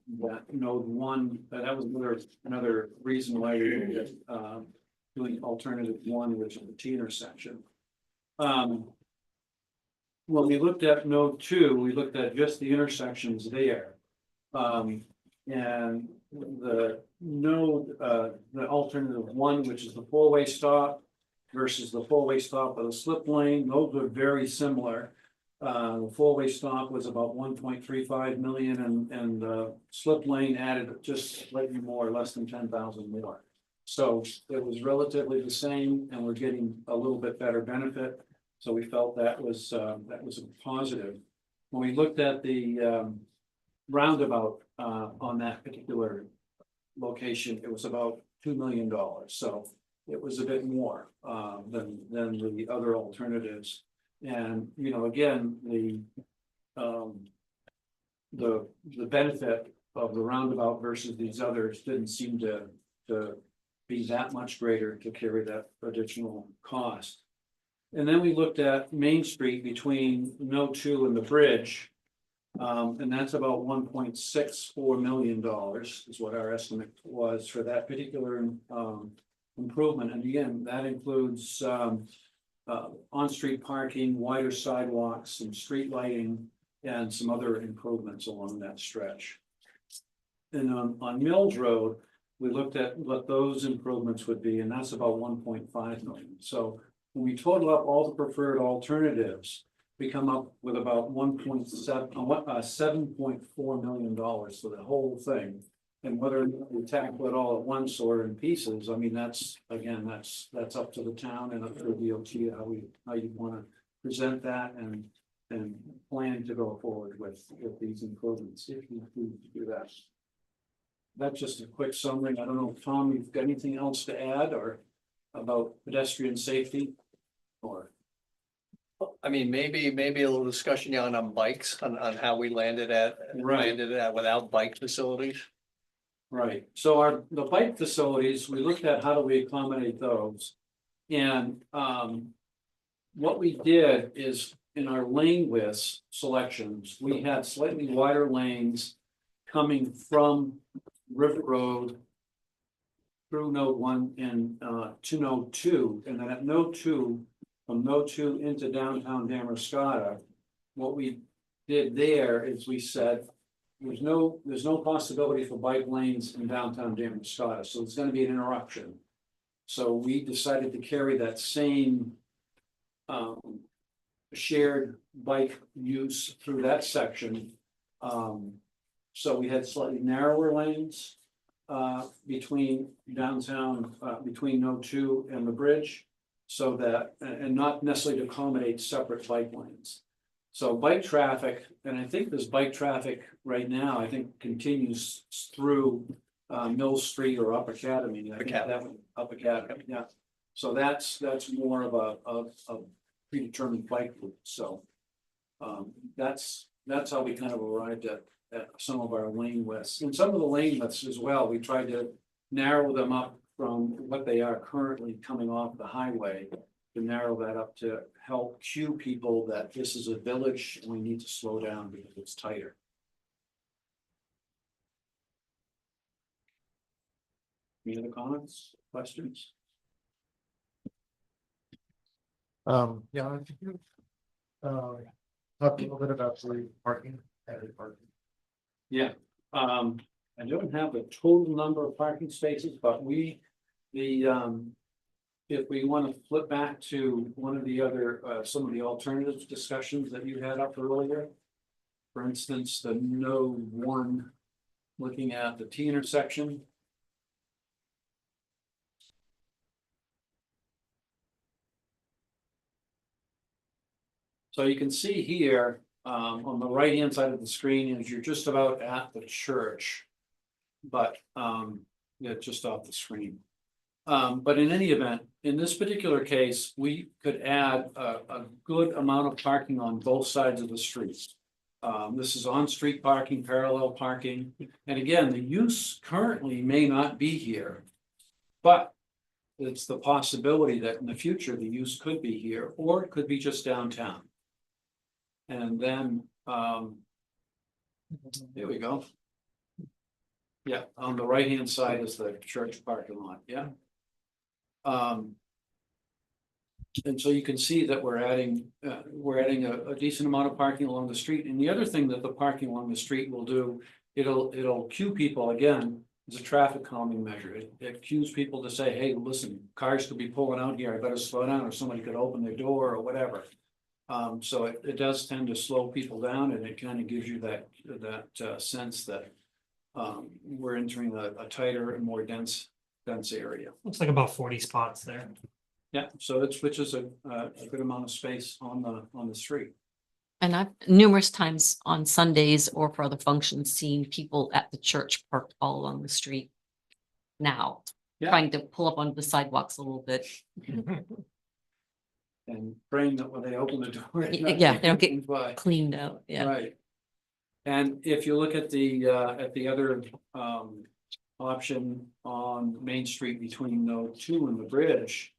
node 1, that was another reason why we did doing alternative 1, which is the T intersection. When we looked at node 2, we looked at just the intersections there. And the node, the alternative 1, which is the 4-way stop versus the 4-way stop with a slip lane, those are very similar. The 4-way stop was about 1.35 million and the slip lane added just slightly more, less than 10,000 more. So it was relatively the same and we're getting a little bit better benefit. So we felt that was a positive. When we looked at the roundabout on that particular location, it was about $2 million. So it was a bit more than the other alternatives. And again, the benefit of the roundabout versus these others didn't seem to be that much greater to carry that additional cost. And then we looked at Main Street between node 2 and the bridge. And that's about $1.64 million is what our estimate was for that particular improvement. And again, that includes on-street parking, wider sidewalks, some street lighting, and some other improvements along that stretch. And on Mills Road, we looked at what those improvements would be, and that's about 1.5 million. So when we total up all the preferred alternatives, we come up with about $7.4 million for the whole thing. And whether we tackle it all at once or in pieces, I mean, that's up to the town and up to the DOT how you want to present that and plan to go forward with these improvements if you do that. That's just a quick summary. I don't know, Tom, you've got anything else to add or about pedestrian safety or? I mean, maybe a little discussion on bikes, on how we landed Right. without bike facilities. Right, so the bike facilities, we looked at how do we accommodate those? And, what we did is in our lane width selections, we had slightly wider lanes coming from River Road through Node 1 and, to Node 2, and then at Node 2, from Node 2 into downtown Damascotta, what we did there is we said, there's no possibility for bike lanes in downtown Damascotta, so it's gonna be an interruption. So we decided to carry that same shared bike use through that section. So we had slightly narrower lanes between downtown, between Node 2 and the bridge. So that, and not necessarily to accommodate separate bike lanes. So bike traffic, and I think this bike traffic right now, I think continues through Mill Street or Up Academy. I think that one, Up Academy, yeah. So that's more of a predetermined bike route, so. That's how we kind of arrived at some of our lane widths. And some of the lane widths as well, we tried to narrow them up from what they are currently coming off the highway. To narrow that up to help cue people that this is a village and we need to slow down because it's tighter. Any other comments, questions? Yeah, I think you, talk a little bit about the parking, added parking. Yeah, I don't have the total number of parking spaces, but if we want to flip back to one of the other, some of the alternative discussions that you had up earlier. For instance, the Node 1, looking at the T intersection. So you can see here, on the right-hand side of the screen is you're just about at the church. But, yeah, just off the screen. But in any event, in this particular case, we could add a good amount of parking on both sides of the street. This is on-street parking, parallel parking, and again, the use currently may not be here. But it's the possibility that in the future, the use could be here, or it could be just downtown. And then, there we go. Yeah, on the right-hand side is the church parking lot, yeah. And so you can see that we're adding a decent amount of parking along the street. And the other thing that the parking along the street will do, it'll cue people again, as a traffic calming measure. It cues people to say, hey, listen, cars could be pulling out here, I better slow down, or somebody could open their door or whatever. So it does tend to slow people down, and it kind of gives you that sense that we're entering a tighter and more dense area. Looks like about 40 spots there. Yeah, so which is a good amount of space on the street. And I've numerous times on Sundays or for other functions, seen people at the church parked all along the street now, Yeah. trying to pull up onto the sidewalks a little bit. And praying that when they open the door. it's not Yeah, they don't get taken by. cleaned out, yeah. Right. And if you look at the other option on Main Street between Node 2 and the bridge.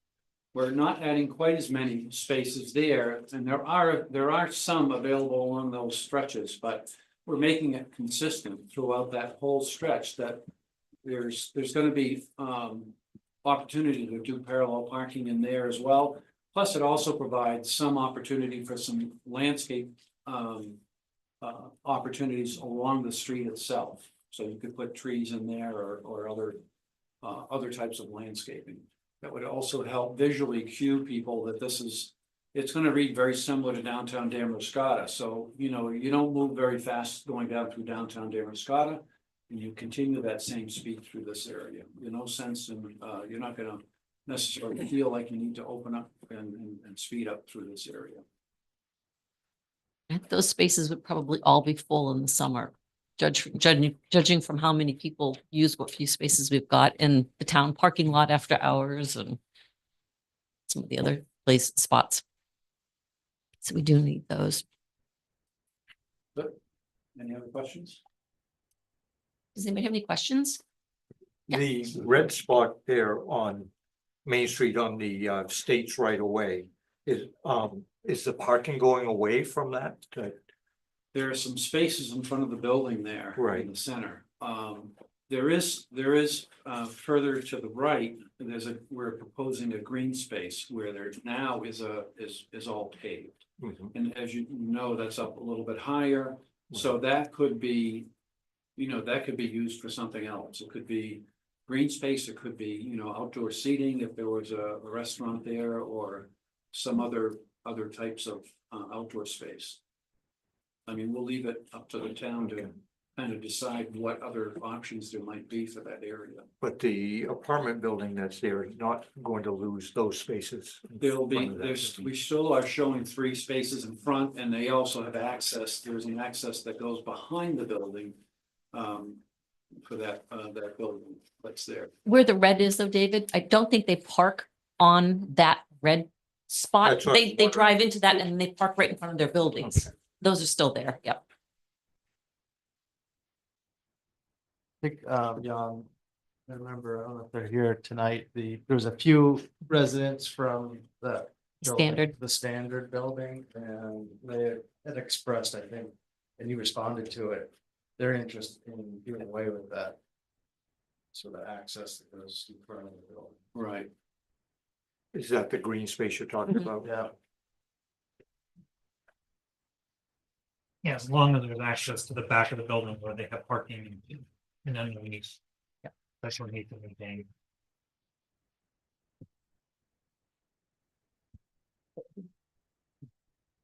We're not adding quite as many spaces there, and there are some available along those stretches, but we're making it consistent throughout that whole stretch that there's gonna be opportunity to do parallel parking in there as well. Plus, it also provides some opportunity for some landscape opportunities along the street itself. So you could put trees in there or other types of landscaping. That would also help visually cue people that it's gonna read very similar to downtown Damascotta. So, you don't move very fast going down through downtown Damascotta. And you continue that same speed through this area. No sense in, you're not gonna necessarily feel like you need to open up and speed up through this area. And those spaces would probably all be full in the summer. Judging from how many people use what few spaces we've got in the town parking lot after hours and some of the other spots. So we do need those. Any other questions? Does anybody have any questions? Yeah. The red spot there on Main Street on the states right away is the parking going away from that? There are some spaces in front of the building there. Right. In the center. There is further to the right, we're proposing a green space where there now is all paved. Mhm. And as you know, that's up a little bit higher, so that could be, that could be used for something else. It could be green space, it could be, outdoor seating if there was a restaurant there or some other types of outdoor space. I mean, we'll leave it up to the town to kind of decide what other options there might be for that area. But the apartment building that's there is not going to lose those spaces. in There'll be, front of that we building. still are showing 3 spaces in front, and they also have access, there's an access that goes behind the building. For that building that's there. Where the red is though, David, I don't think they park on that red spot. That's what I was They drive into that and they park right in front of their buildings. Those are still there. Yep. I think, Jan, I remember, I don't know if they're here tonight, there was a few residents from the building, Standard. the standard building, and they had expressed, I think, and you responded to it, their interest in doing away with that sort of access that goes in front of the building. Right. Is that the green space you're talking Mhm. about? Yeah. Yeah, as long as there's access to the back of the building where they have parking and underneath. Yeah, that's what needs to be maintained.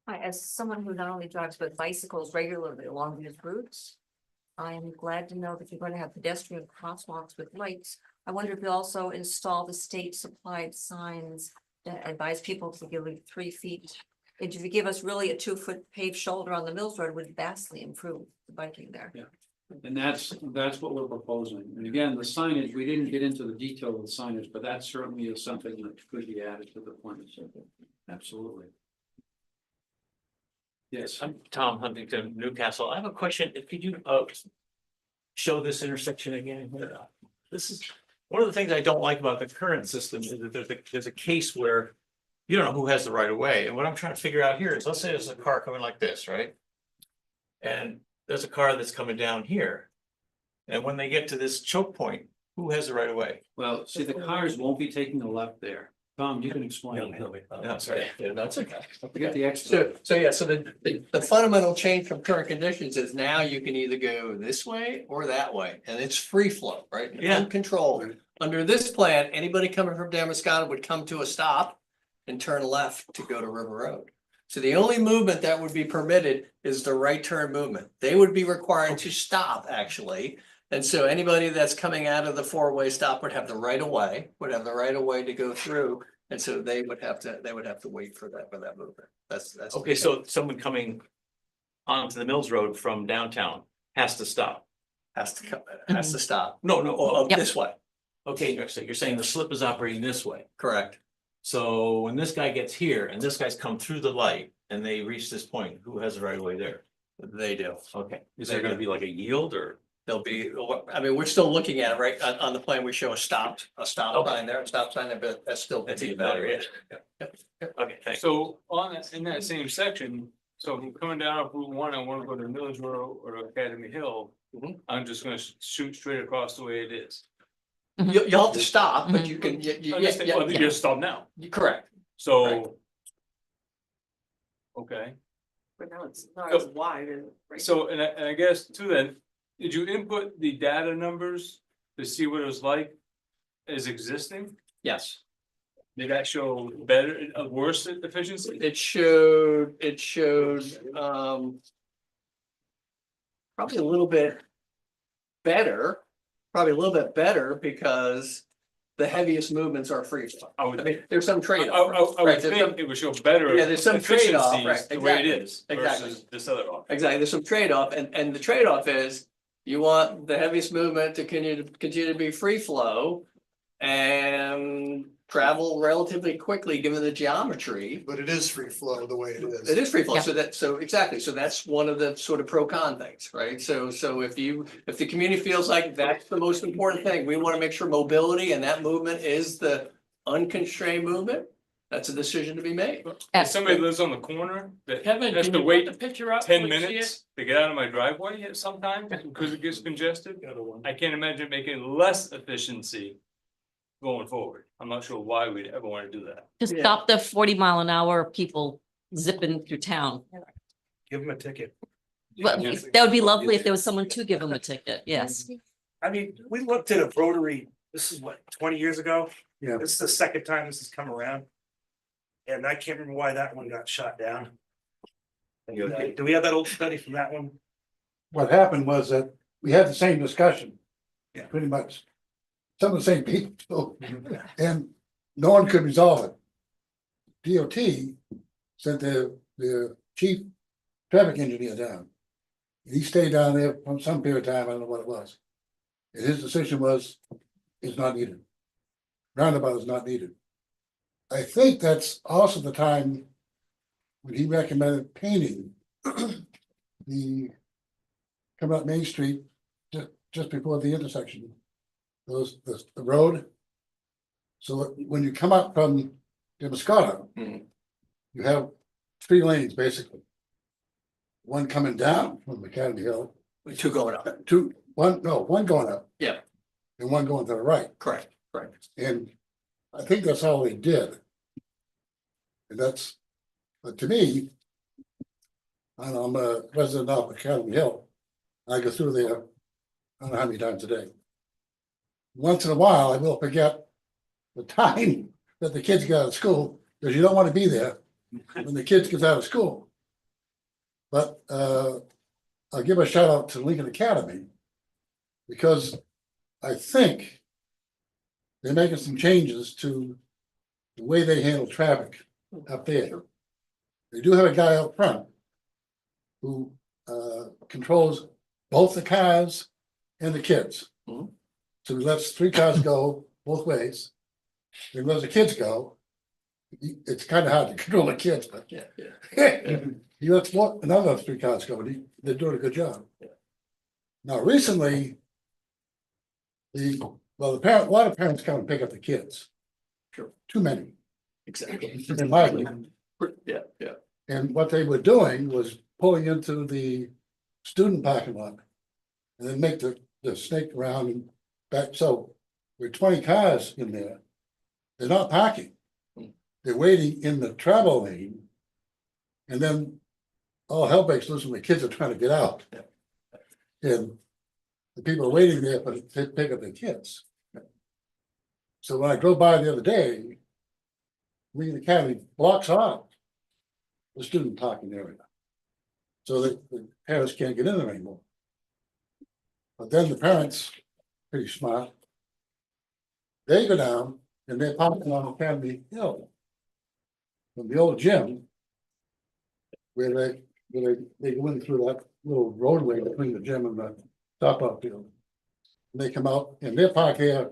Hi, as someone who not only drives but bicycles regularly along these routes, I am glad to know that you're going to have pedestrian crosswalks with lights. I wonder if you also install the state supplied signs that advise people to give it 3 feet. And if you give us really a 2-foot paved shoulder on the Mills Road, would vastly improve the biking there. And that's what we're proposing. And again, the signage, we didn't get into the detail of the signage, but that certainly is something that could be added to the plan. Absolutely. Yes. I'm Tom Huntington, Newcastle. I have a question. Could you show this intersection again? This is one of the things I don't like about the current system is that there's a case where you don't know who has the right of way. And what I'm trying to figure out here is, let's say there's a car coming like this, right? And there's a car that's coming down here. And when they get to this choke point, who has the right of way? Well, see, the cars won't be taking a left there. Tom, you can explain. No, sorry. Yeah, that's okay. Forget the extra. So the fundamental change from current conditions is now you can either go this way or that way, and it's free flow, right? Yeah. Uncontrolled. Under this plan, anybody coming from Damascus would come to a stop and turn left to go to River Road. So the only movement that would be permitted is the right turn movement. They would be required to stop, actually. And so anybody that's coming out of the 4-way stop would have the right of way, to go through. And so they would have to wait for that movement. That's. Okay, so someone coming onto the Mills Road from downtown has to stop. Has to stop. No, no, Yep. This way, okay, so you're saying the slip is operating this way. correct. So when this guy gets here and this guy's come through the light and they reach this point, who has the right of way there? They do. Okay, is there gonna be like a yield or? There'll be, I mean, we're still looking at it, right? On the plan, we show a stop sign there, but that's still. That's even better, yeah. Okay, thanks. So on that, in that same section, so if I'm coming down up Route 1, I want to go to Mills Road or Academy Hill. Mhm. I'm just gonna shoot straight across the way it is. You'll have to stop, but you can, Understand? Well, you just stop now, correct. so. Okay, But now it's not as wide. so and I guess too then, did you input the data numbers to see what it was like as existing? Yes, Did that show better, worse efficiency? it showed, probably a little bit better, because the heaviest movements are free flow. I I would, mean, there's some I trade-off. would right? There's some- think it would show better. Yeah, there's some trade-off, right, efficiencies The way it exactly, is exactly. versus this other option. Exactly, there's some trade-off, and the trade-off is you want the heaviest movement to continue to be free flow. And travel relatively quickly, given the geometry. But it is free flow the way it is. It is free flow, Yeah. so exactly, so that's one of the sort of pro-con things, right? So if the community feels like that's the most important thing, we want to make sure mobility and that movement is the unconstrained movement. That's a decision to be made. If somebody lives on the corner, that Kevin, has can to you wait put the picture up? 10 so we can see it? minutes to get out of my driveway sometimes because it gets congested. I can't imagine making less efficiency going forward. I'm not sure why we'd ever want to do that. To Yeah. stop the 40-mile-an-hour people zipping through town. Give them a ticket. Well, that would be lovely if there was someone to give them a ticket, yes. I mean, we looked at a rotary, this is what, 20 years ago? Yeah. This is the second time this has come around. And I can't remember why that one got shot down. Do we have that old study from that one? What happened was that we had the same discussion. Yeah. Pretty much. Some of the same people, and no one could resolve it. DOT sent the chief traffic engineer down. He stayed down there for some period of time, I don't know what it was. And his decision was, it's not needed. Roundabout is not needed. I think that's also the time when he recommended painting the coming up Main Street, just before the intersection. The road. So that when you come up from Demascota, Mhm. you have 3 lanes basically. One coming down from Academy Hill, With two going up, one going up. Yeah. And one going to the right, correct. and I think that's all they did. And that's, but to me, I don't know, I'm a resident of Academy Hill. I go through there, I don't know how many times a day. Once in a while, I will forget the time that the kids get out of school, because you don't want to be there when the kids get out of school. But I'll give a shout out to Lincoln Academy, because I think they're making some changes to the way they handle traffic up there. They do have a guy out front who controls both the cars and the kids. Mhm. So he lets 3 cars go both ways. He lets the kids go. It's kind of hard to control the kids, but Yeah. he lets another 3 cars go, and they're doing a good job. Now, recently, a lot of parents come and pick up the kids. Sure. Too many, Exactly. in my opinion. Yeah. And what they were doing was pulling into the student parking lot. And then make the snake around and back, so with 20 cars in there. They're not parking. They're waiting in the travel lane. And then all hell breaks loose when the kids are trying to get out. And the people are waiting there for to pick up their kids. So when I drove by the other day, Lincoln Academy blocks off the student parking area. So that the parents can't get in there anymore. But then the parents, pretty smart. They go down and they're parking on Academy Hill. From the old gym. Where they go in through that little roadway between the gym and the softball field. And they come out and they're parked here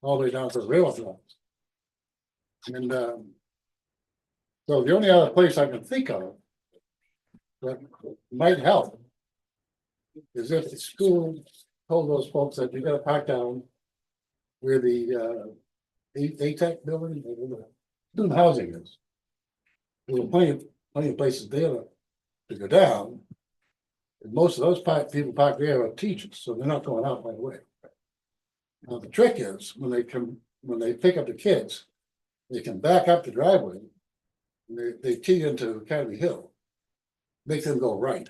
all the way down to the railroad tracks. And so the only other place I can think of that might help is if the school told those folks that you gotta park down where the ATEC building, or the student housing is. There were plenty of places there to go down. And most of those people park there are teachers, so they're not going out right away. Now, the trick is when they pick up the kids, they can back up the driveway. And they tee into Academy Hill. Make them go right.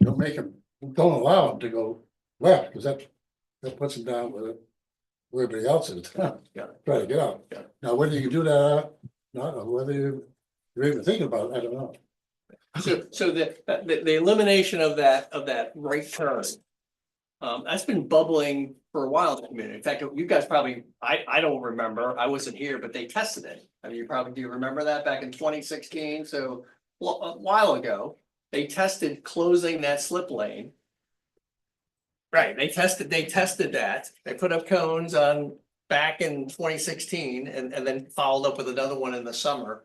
Don't allow them to go left, because that puts them down where everybody else is. Yeah. Try to get out. Yeah. Now, whether you can do that, not whether you're even thinking about it, I don't know. So the elimination of that right turn. That's been bubbling for a while in the community. In fact, you guys probably, I don't remember, I wasn't here, but they tested it. I mean, do you remember that back in 2016? So a while ago, they tested closing that slip lane. Right, they tested that. They put up cones on back in 2016 and then followed up with another one in the summer.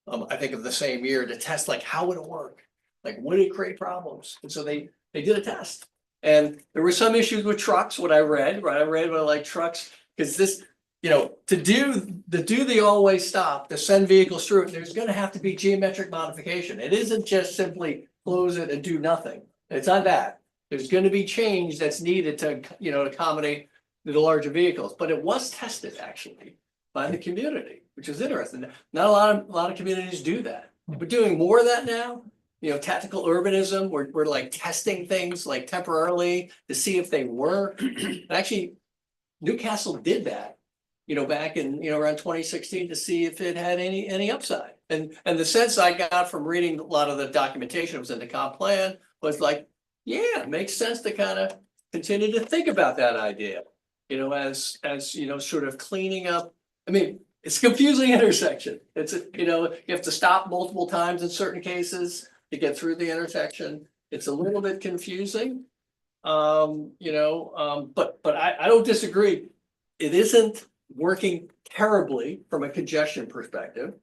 I think of the same year to test like, how would it work? Like, would it create problems? And so they did a test. And there were some issues with trucks, what I read, right? I read about like trucks, because this, you know, to do the always stop, to send vehicles through it, there's gonna have to be geometric modification. It isn't just simply close it and do nothing. It's not that. There's gonna be change that's needed to, you know, accommodate the larger vehicles, but it was tested actually by the community, which is interesting. Not a lot of communities do that. We're doing more of that now. You know, tactical urbanism, we're like testing things like temporarily to see if they work. And actually, Newcastle did that, you know, back in, you know, around 2016 to see if it had any upside. And the sense I got from reading a lot of the documentation that was in the comp plan was like, yeah, it makes sense to kind of continue to think about that idea, you know, as you know, sort of cleaning up. I mean, it's a confusing intersection. It's, you know, you have to stop multiple times in certain cases to get through the intersection. It's a little bit confusing. You know, but I don't disagree. It isn't working terribly from a congestion perspective.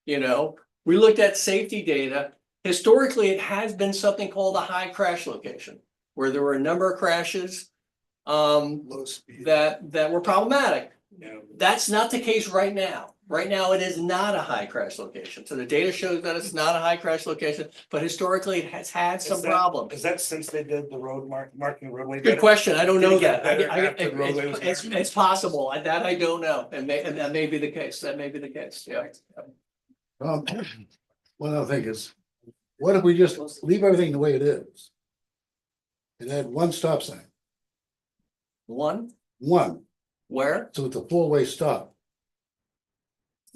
You know, we looked at safety data. Historically, it has been something called a high crash location, where there were a number of crashes that were problematic. That's not the case right now. Right now, it is not a high crash location. So the data shows that it's not a high crash location, but historically it has had some problems. Is that since they did the road marking roadway? Good question. I don't know Did it get that. better after the roadway was It's possible. That I don't know. And that may be the case. That may be the case. Yeah. One other thing is, what if we just leave everything the way it is? And add one stop sign, One, where, where? so it's a four-way stop.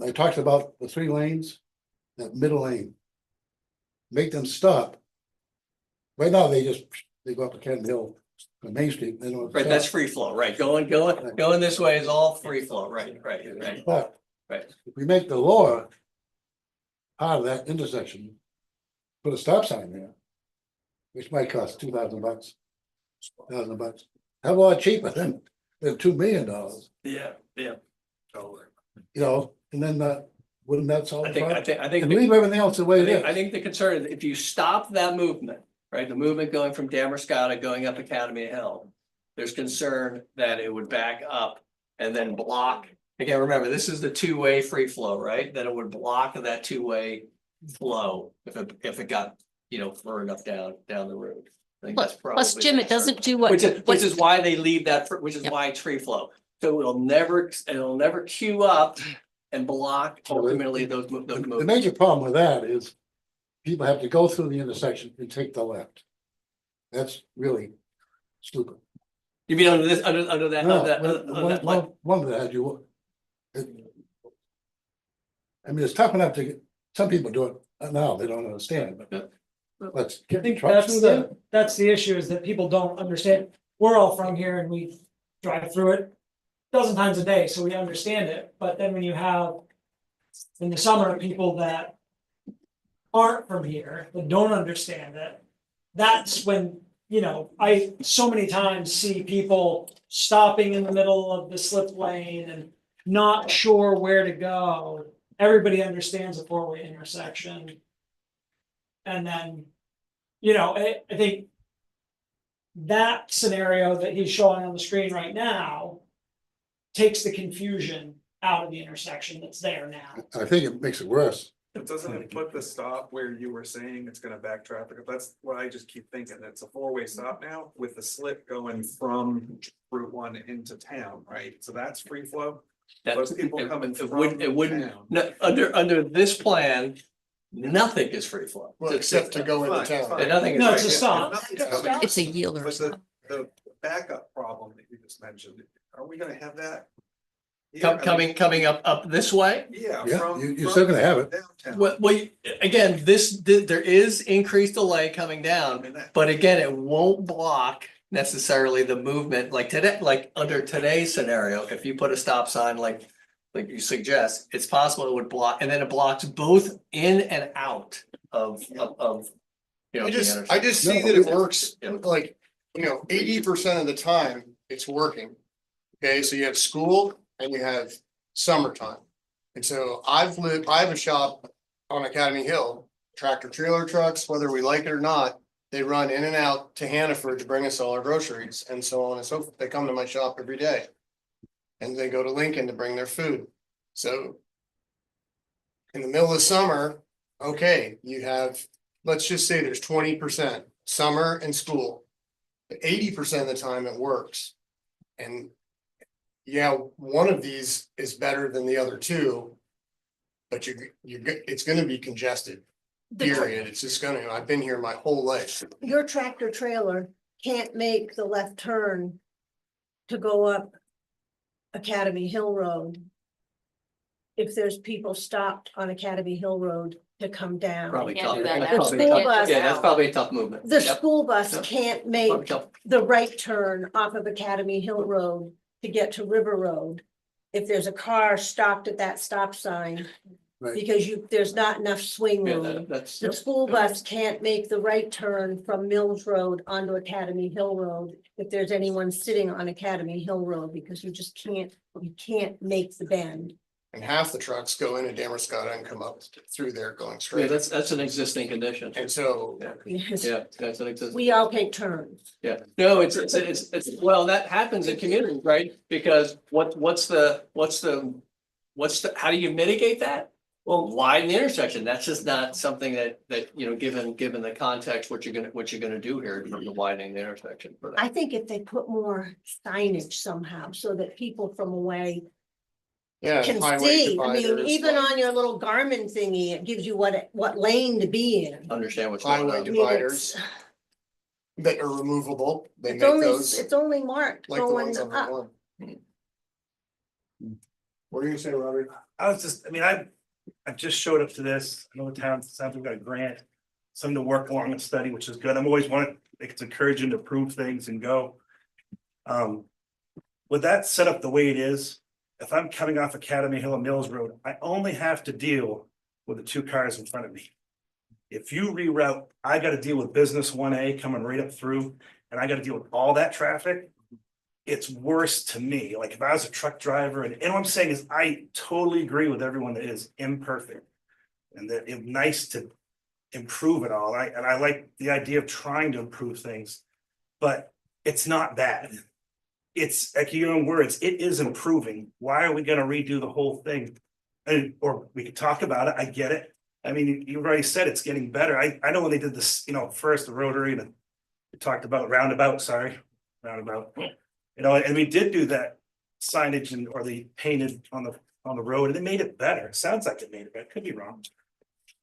I talked about the 3 lanes, that middle lane. Make them stop. Right now, they go up to Canton Hill, to Main Street, they don't. Right, that's stop. free flow, right? Going this way is all free flow, right. But. Right. If we make the lower part of that intersection, put a stop sign there. Which might cost $2,000. $1,000. Hell of a lot cheaper than $2 million, Yeah. you know, and then wouldn't that solve I the think, problem? I think. And leave everything else the way it I is. think the concern is if you stop that movement, right, the movement going from Damascotta going up Academy Hill. There's concern that it would back up and then block. Again, remember, this is the two-way free flow, right? That it would block that two-way flow if it got, you know, far enough down the road. I think that's Plus, probably Jim, the it doesn't concern. do what. Which is why they leave that, which is Yep. why it's free flow. So it'll never queue up and block ultimately those The movements. major problem with that is people have to go through the intersection and take the left. That's really stupid. You mean under this, under that, No, under that, what? one of that I mean, it's tough enough to get, some people do it now, they don't understand, but let's I get think trucks through that. that's the issue, is that people don't understand. We're all from here and we drive through it a dozen times a day, so we understand it. But then when you have in the summer, people that aren't from here, that don't understand it, that's when, you know, I so many times see people stopping in the middle of the slip lane and not sure where to go. Everybody understands a 4-way intersection. And then, you know, I think that scenario that he's showing on the screen right now takes the confusion out of the intersection that's there now. I think it makes it worse. Doesn't it put the stop where you were saying it's gonna back traffic? That's what I just keep thinking. It's a 4-way stop now with the slip going from Route 1 into town, right? So that's free flow. Those people coming It wouldn't, from town. no, under this plan, nothing is free flow. Well, except to go into Fine, town. fine. Nothing is No, free it's a flow. stop. It's a yield or But stop. the backup problem that you just mentioned, are we gonna have that? here? I mean, Coming up this way? Yeah. Yeah, from- you're from still gonna have it. downtown. Well, again, there is increased delay coming I down, mean, that- but again, it won't block necessarily the movement like today, like under today's scenario, if you put a stop sign like you suggest, it's possible it would block, and then it blocks both in and out of, you know. I the just see No, that it works, Yeah. like, 80% of the time, it's working. Okay, so you have school, and you have summertime. And so I have a shop on Academy Hill, tractor trailer trucks, whether we like it or not. They run in and out to Hannaford to bring us all our groceries and so on and so forth. They come to my shop every day. And they go to Lincoln to bring their food. So in the middle of summer, okay, you have, let's just say there's 20% summer and school. 80% of the time it works. And yeah, one of these is better than the other two. But it's gonna be congested, period. It's just gonna, I've been here my whole life. Your tractor trailer can't make the left turn to go up Academy Hill Road if there's people stopped on Academy Hill Road to come down. Probably Can't tough. do that That's now. probably School tough. bus. Yeah, that's probably a tough movement. The Yep. school bus Yep. can't Probably make tough. the right turn off of Academy Hill Road to get to River Road. If there's a car stopped at that stop sign, Right. because there's not enough swing Yeah, room. that's. The school bus can't make the right turn from Mills Road onto Academy Hill Road if there's anyone sitting on Academy Hill Road, because you can't make the bend. And half the trucks go into Damascus and come up through there going Yeah, straight. that's an existing condition. And so, Yes. yeah, that's an existing. We all take turns. Yeah, no, it's, well, that happens in communities, right? Because what's the, how do you mitigate that? Well, widen the intersection. That's just not something that, given the context, what you're gonna do here in terms of widening the intersection for that. I think if they put more signage somehow so that people from away Yeah. can highway see, I mean, dividers, even like on your little Garmin thingy, it gives you what lane to be in. Understand what's going Highway on. I mean, dividers that are removable. They It's make only, those it's only marked like the going ones on the up. one. What are you gonna say, Robert? I just showed up to this. I know the town, sounds we've got a grant, something to work along and study, which is good. I'm always it's encouraging to prove things and go. With that set up the way it is, if I'm coming off Academy Hill and Mills Road, I only have to deal with the two cars in front of me. If you reroute, I gotta deal with business 1A coming right up through, and I gotta deal with all that traffic. It's worse to me, like if I was a truck driver, and what I'm saying is, I totally agree with everyone that is imperfect. And that it's nice to improve it all, and I like the idea of trying to improve things, but it's not bad. It's like your own words, it is improving. Why are we gonna redo the whole thing? Or we could talk about it, I get it. I mean, you've already said it's getting better. I know when they did this, first the rotary, and we talked about roundabout. And we did do that signage or the painted on the road, and it made it better. It sounds like it made it better. Could be wrong.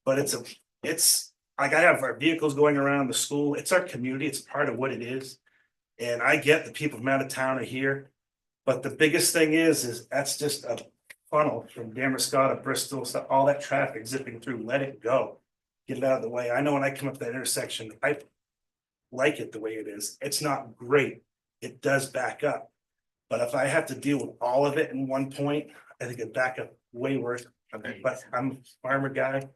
But it's like I have our vehicles going around the school. It's our community. It's part of what it is. And I get the people from out of town are here. But the biggest thing is that's just a funnel from Damascus, Bristol, so all that traffic zipping through. Let it go. Get it out of the way. I know when I come up that intersection, I like it the way it is. It's not great. It does back up. But if I have to deal with all of it in one point, I think it back up way worse. But I'm a farmer guy,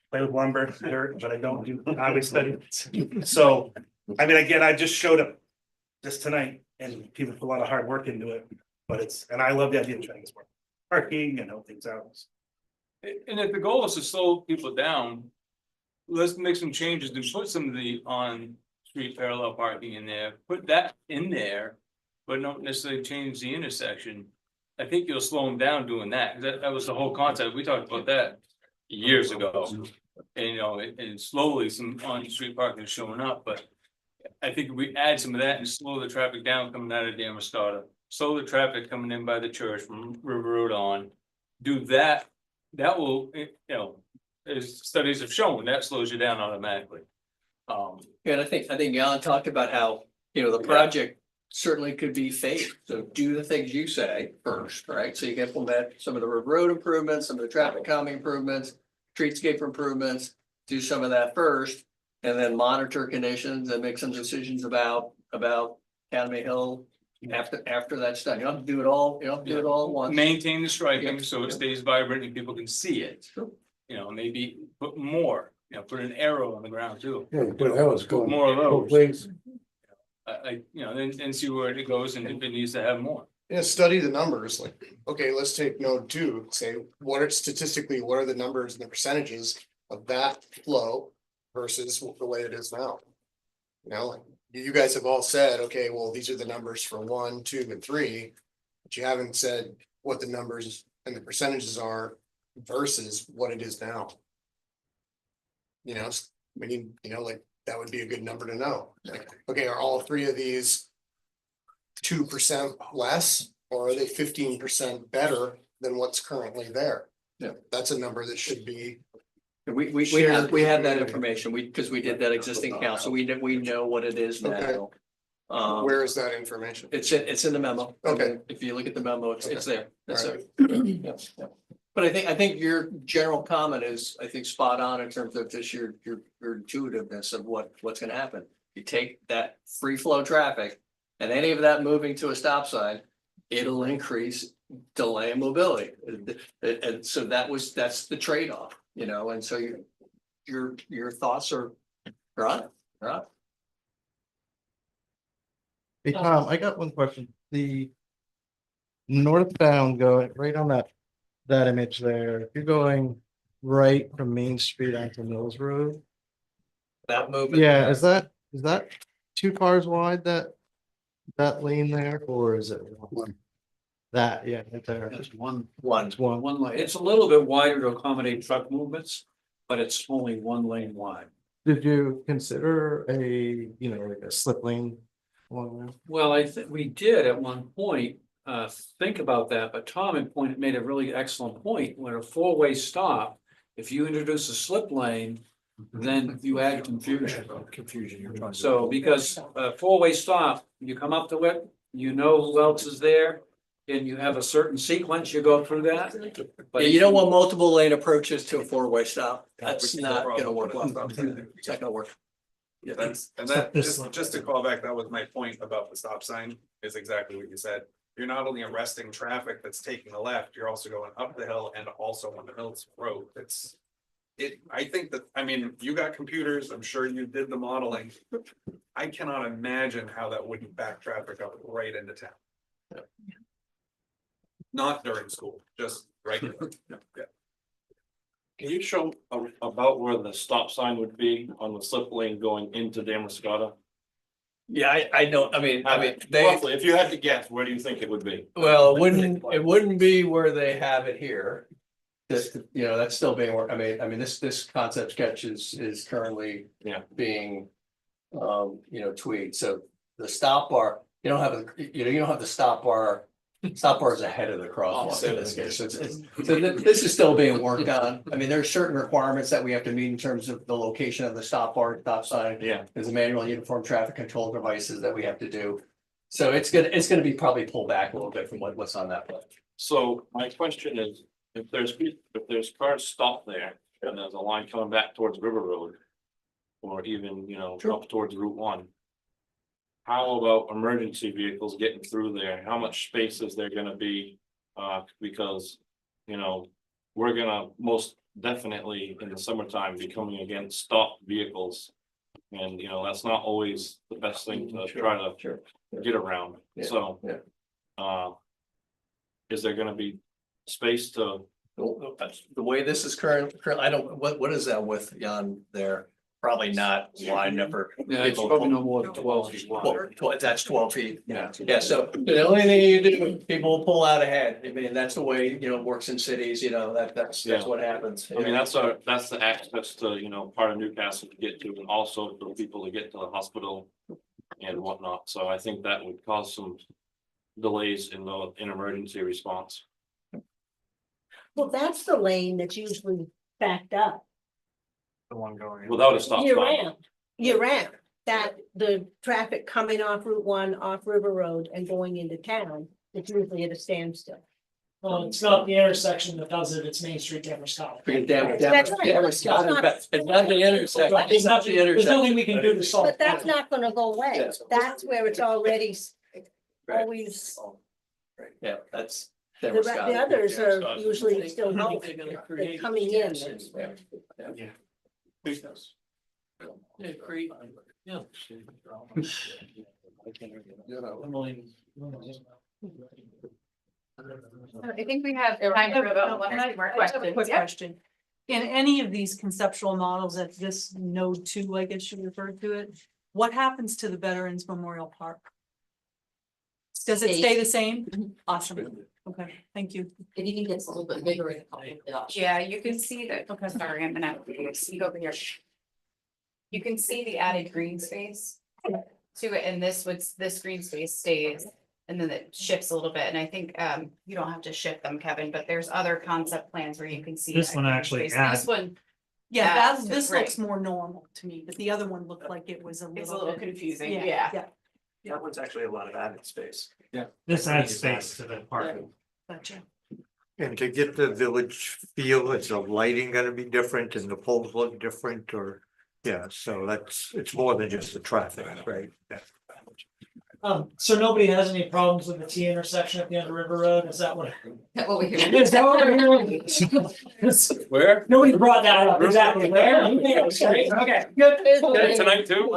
play with lumber, dirt, but I don't do highway study. So, I mean, again, I just showed up just tonight and people put a lot of hard work into it. But and I love the idea of trying this work. Parking and help things out. And if the goal is to slow people down, let's make some changes to put some of the on-street parallel parking in there, put that in there, but don't necessarily change the intersection. I think you'll slow them down doing that, 'cause that was the whole concept. We talked about that years ago. And and slowly some on-street parking is showing up, but I think if we add some of that and slow the traffic down coming out of Damascus, slow the traffic coming in by the church from River Road on, do that, that will, as studies have shown, that slows you down automatically. And I think Jan talked about how, the project certainly could be phased. So do the things you say first, right? So you can implement some of the road improvements, some of the traffic calming improvements, streetscape improvements, do some of that first. And then monitor conditions and make some decisions about Academy Hill after that's done. You don't have to do it all, at once. Maintain the striping Yeah. so it stays vibrant and people can see it. Maybe put more, put an arrow on the ground too. Yeah, but that was going. More of both those. ways. Then see where it goes and if it needs to have more. study the numbers, like, okay, let's take node 2, say, what are statistically, what are the numbers and the percentages of that flow versus the way it is now? You know, like, you guys have all said, okay, well, these are the numbers for 1, 2, and 3, but you haven't said what the numbers and the percentages are versus what it is now. You know, we need, you know, like, that would be a good number to know. Like, okay, are all 3 of these 2% less, or are they 15% better than what's currently there? Yeah. That's a number that should be. We have that information, because we did that existing count, so we know what it is now. Where is that information? It's in the memo. Okay. If you look at the memo, it's there. That's All it. Yeah. But I think your general comment is, I think, spot on in terms of just your intuitiveness of what's gonna happen. You take that free flow traffic and any of that moving to a stop sign, it'll increase delay and mobility. And so that's the trade-off, you know, and so your thoughts are right. Hey, Tom, I got one question. The northbound going right on that image there, if you're going right from Main Street onto Mills Road. That movement. Yeah, is that 2 cars wide, that lane there, or is it One. that, yeah, right there. It's one One. lane. It's a little bit wider to accommodate truck movements, but it's only 1 lane wide. Did you consider like a slip lane along there? Well, I think we did at one point, think about that, but Tom had made a really excellent point, when a 4-way stop, if you introduce a slip lane, then you add confusion. So because a 4-way stop, you come up to it, you know who else is there, and you have a certain sequence, you go through that. But Yeah, you don't want multiple lane approaches to a 4-way stop. That's not gonna work well. It's not gonna work. Yeah, just to call back, that was my point about the stop sign, is exactly what you said. You're not only arresting traffic that's taking the left, you're also going up the hill and also on the Mills Road. I think that, I mean, you got computers, I'm sure you did the modeling. I cannot imagine how that wouldn't back traffic up right into town. Not during school, just regular. Yeah. Can you show about where the stop sign would be on the slip lane going into Damascotta? Yeah, I know, I mean, Roughly, if you had to guess, where do you think it would be? well, it wouldn't be where they have it here. You know, that's still being worked. I mean, this concept sketch is currently being tweaked. So the stop bar, you don't have the stop bar. Stop bar is ahead of the crosswalk in this case. So this is still being worked on. I mean, there are certain requirements that we have to meet in terms of the location of the stop bar, stop sign. Yeah. There's a manual uniform traffic control devices that we have to do. So it's gonna be probably pulled back a little bit from what's on that plan. So my question is, if there's cars stopped there and there's a line coming back towards River Road. Or even, up towards Route 1. How about emergency vehicles getting through there? How much space is there gonna be? Because, we're gonna most definitely in the summertime be coming against stopped vehicles. And, that's not always the best thing to try to get around, so. Is there gonna be space to? The way this is current, what is that width beyond there? Probably not wide enough for. Yeah, it's probably no more than 12 feet wide. That's 12 feet. Yeah, so the only thing you do, people will pull out ahead. I mean, that's the way, it works in cities, that's what happens. I mean, that's the access to, part of Newcastle to get to, and also for people to get to the hospital and whatnot. So I think that would cause some delays in emergency response. Well, that's the lane that's usually backed up The one going. Without a stop sign. year round. That the traffic coming off Route 1, off River Road and going into town, it's usually at a standstill. Well, it's not the intersection that does it, it's Main Street, Damascotta. That's right. It's not the intersection. It's not the There's intersection. nothing we can do to solve But that's that. not gonna go away. Yeah. That's where it's already always, Yeah, that's. the others are usually still going. They're coming in. I think we have time for about one or two more questions. Quick Yep. question. In any of these conceptual models at this node 2, I guess you referred to it, what happens to the Veterans Memorial Park? Does it stay the same? Awesome. Okay, thank you. It even gets a little bit bigger in a couple of Yeah, you can see that, okay, sorry, I'm gonna speak over here. You can see the added green space to it, and this green space stays. And then it shifts a little bit, and I think you don't have to shift them, Kevin, but there's other concept plans where you can see. This that one green actually space. adds- This one, Yeah, Yeah, that, so this great. looks more normal to me, but the other one looked like it was a little. it's a little bit- confusing, Yeah, yeah. yeah, That one's actually a lot of added space. This adds space to the park. gotcha. And to get the village feel, is the lighting gonna be different and the poles look different or? Yeah, so it's more than just the traffic, right? So nobody has any problems with the T intersection at the end of River Road, is that what? That what we hear? Is that what we're hearing? Where? Nobody brought that up, exactly, where? Okay, good. Tonight too?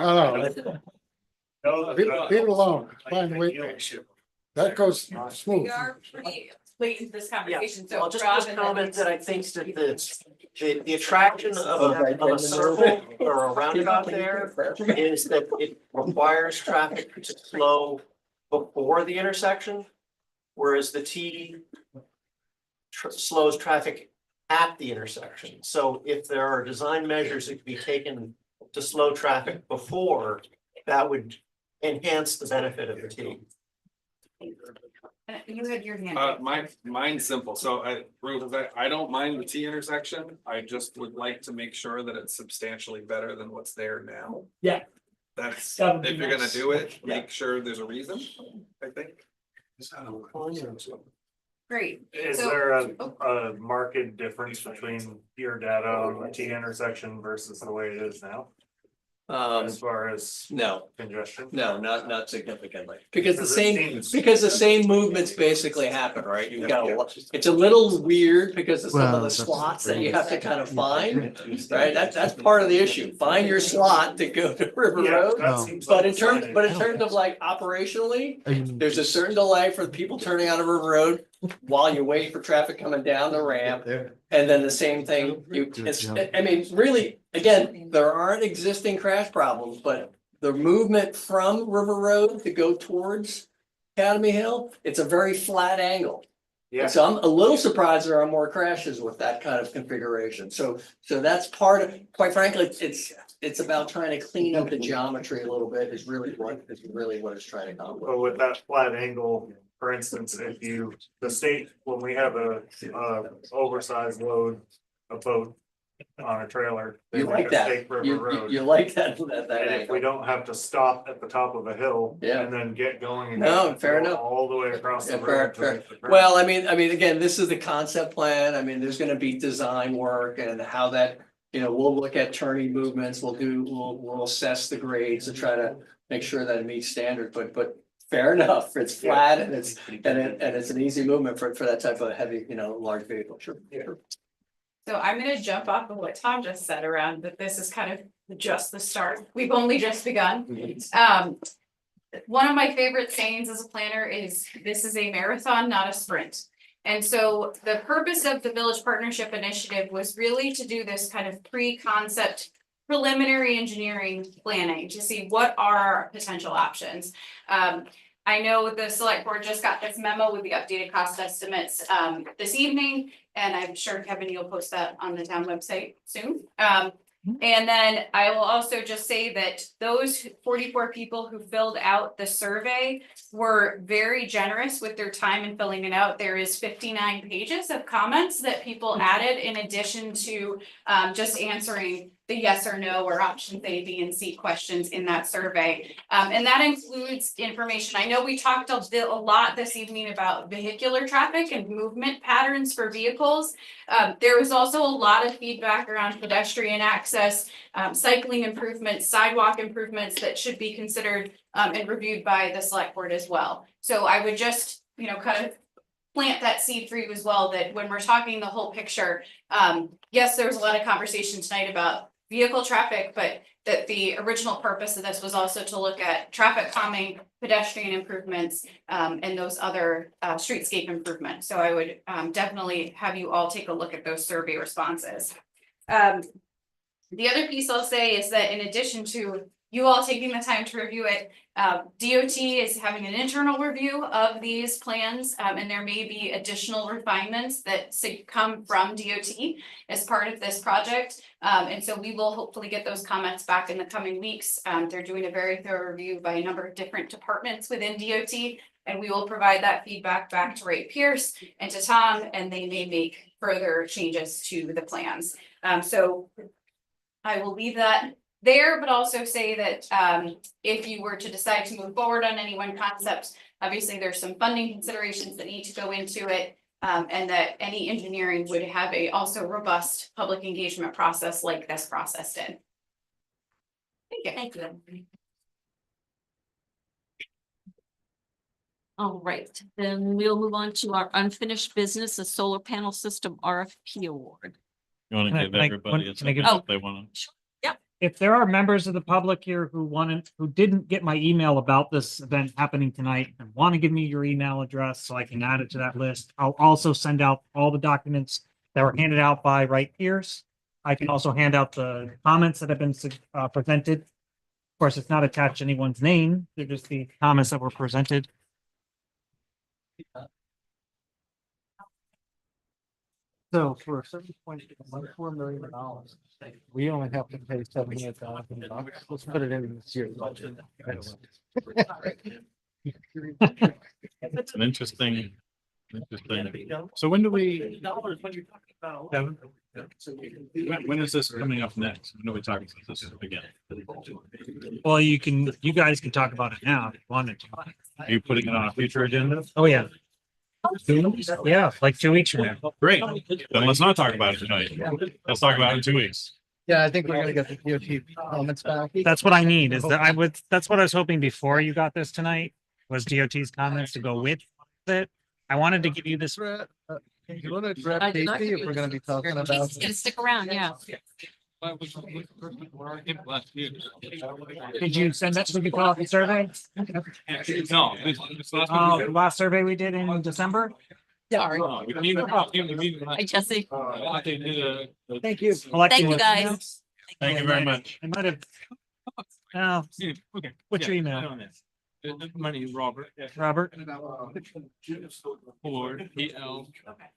No, leave it alone, find a way, that goes smooth. We are pretty late into this conversation, so. I'll just Rob and then- comment that I think that the attraction of a circle or a roundabout there is that it requires traffic to slow before the intersection. Whereas the T slows traffic at the intersection. So if there are design measures that can be taken to slow traffic before, that would enhance the benefit of the T. You had your hand. Mine's simple. So I don't mind the T intersection. I just would like to make sure that it's substantially better than what's there now. Yeah. That's, That would be if you're gonna nice. do it, make sure there's a reason, I think. Great. Is So- there a marked difference between your data on the T intersection versus the way it is now? As far as No, congestion? no, not significantly. Because the Because same, because the same movements basically happen, right? You've got, it's a little weird because of some of the slots that you have to kind of find, right? That's part of the issue. Find your slot to go to River Yeah, Road. that seems But like in terms, the but in terms of like operationally, there's a certain delay for the people turning out of River Road while you wait for traffic coming down the ramp. And then the same thing, I mean, really, again, there aren't existing crash problems, but the movement from River Road to go towards Academy Hill, it's a very flat angle. Yeah. So I'm a little surprised there are more crashes with that kind of configuration. So that's part of, quite frankly, it's about trying to clean up the geometry a little bit is really what it's trying to accomplish. But with that flat angle, for instance, the state, when we have a oversized load, a boat on a trailer. they You make like us that, take River you Road. like that And if we angle. don't have to stop at the top of a hill Yeah. and then get going. and No, fair go enough. All the way across the Yeah, fair, road. to fair. reach the ground. Well, I mean, again, this is the concept plan. I mean, there's gonna be design work and how that, we'll look at turning movements, we'll assess the grades to try to make sure that it meets standard, but fair enough, it's flat and it's an easy movement for that type of heavy, large vehicle, sure. So I'm gonna jump off of what Tom just said around that this is kind of just the start. We've only just begun. One of my favorite sayings as a planner is this is a marathon, not a sprint. And so the purpose of the Village Partnership Initiative was really to do this kind of pre-concept preliminary engineering planning to see what are our potential options. I know the select board just got this memo with the updated cost estimates this evening, and I'm sure Kevin, you'll post that on the town website soon. And then I will also just say that those 44 people who filled out the survey were very generous with their time in filling it out. There is 59 pages of comments that people added in addition to just answering the yes or no or options A, B, and C questions in that survey. And that includes information. I know we talked a lot this evening about vehicular traffic and movement patterns for vehicles. There was also a lot of feedback around pedestrian access, cycling improvements, sidewalk improvements that should be considered and reviewed by the select board as well. So I would just, kind of plant that seed for you as well, that when we're talking the whole picture, yes, there was a lot of conversation tonight about vehicle traffic, but that the original purpose of this was also to look at traffic calming, pedestrian improvements, and those other streetscape improvements. So I would definitely have you all take a look at those survey responses. The other piece I'll say is that in addition to you all taking the time to review it, DOT is having an internal review of these plans, and there may be additional refinements that come from DOT as part of this project. And so we will hopefully get those comments back in the coming weeks. They're doing a very thorough review by a number of different departments within DOT, and we will provide that feedback back to Ray Pierce and to Tom, and they may make further changes to the plans. So I will leave that there, but also say that if you were to decide to move forward on any one concept, obviously there's some funding considerations that need to go into it, and that any engineering would have a also robust public engagement process like this process did. Thank you. Thank you. All right, then we'll move on to our unfinished business, a solar panel system RFP award. You want Can I- to give can I- everybody a can I second give- if they want to. If there are members of the public here who didn't get my email about this event happening tonight and want to give me your email address so I can add it to that list, I'll also send out all the documents that were handed out by Wright Pierce. I can also hand out the comments that have been presented. Of course, it's not attached to anyone's name. They're just the comments that were presented. So for $7.14 million, we only have to pay $700,000. Let's put it in this year's budget. It's an interesting. So when do we? Kevin? When is this coming up next? When are we talking about this again? Well, you guys can talk about it now if you wanted to. Are you putting it on a future agenda? Oh, yeah. Yeah, like 2 weeks from now. Great. Then let's not talk about it tonight. Let's talk about it in 2 weeks. Yeah, I think we're gonna get the DOT comments back. That's what I need that's what I was hoping before you got this tonight was DOT's comments to go with it. I wanted to give you this. You wanna address I did not safety give if you we're gonna be talking about? He's gonna stick around, yeah. Did you send that? Did you fill out the survey? No. Oh, last survey we did in December? Sorry. Hi, Jesse. Thank you. Thank you, guys. Thank you very much. I might have. Oh, Okay. what's your email? My name is Robert. Robert? Ford, PL.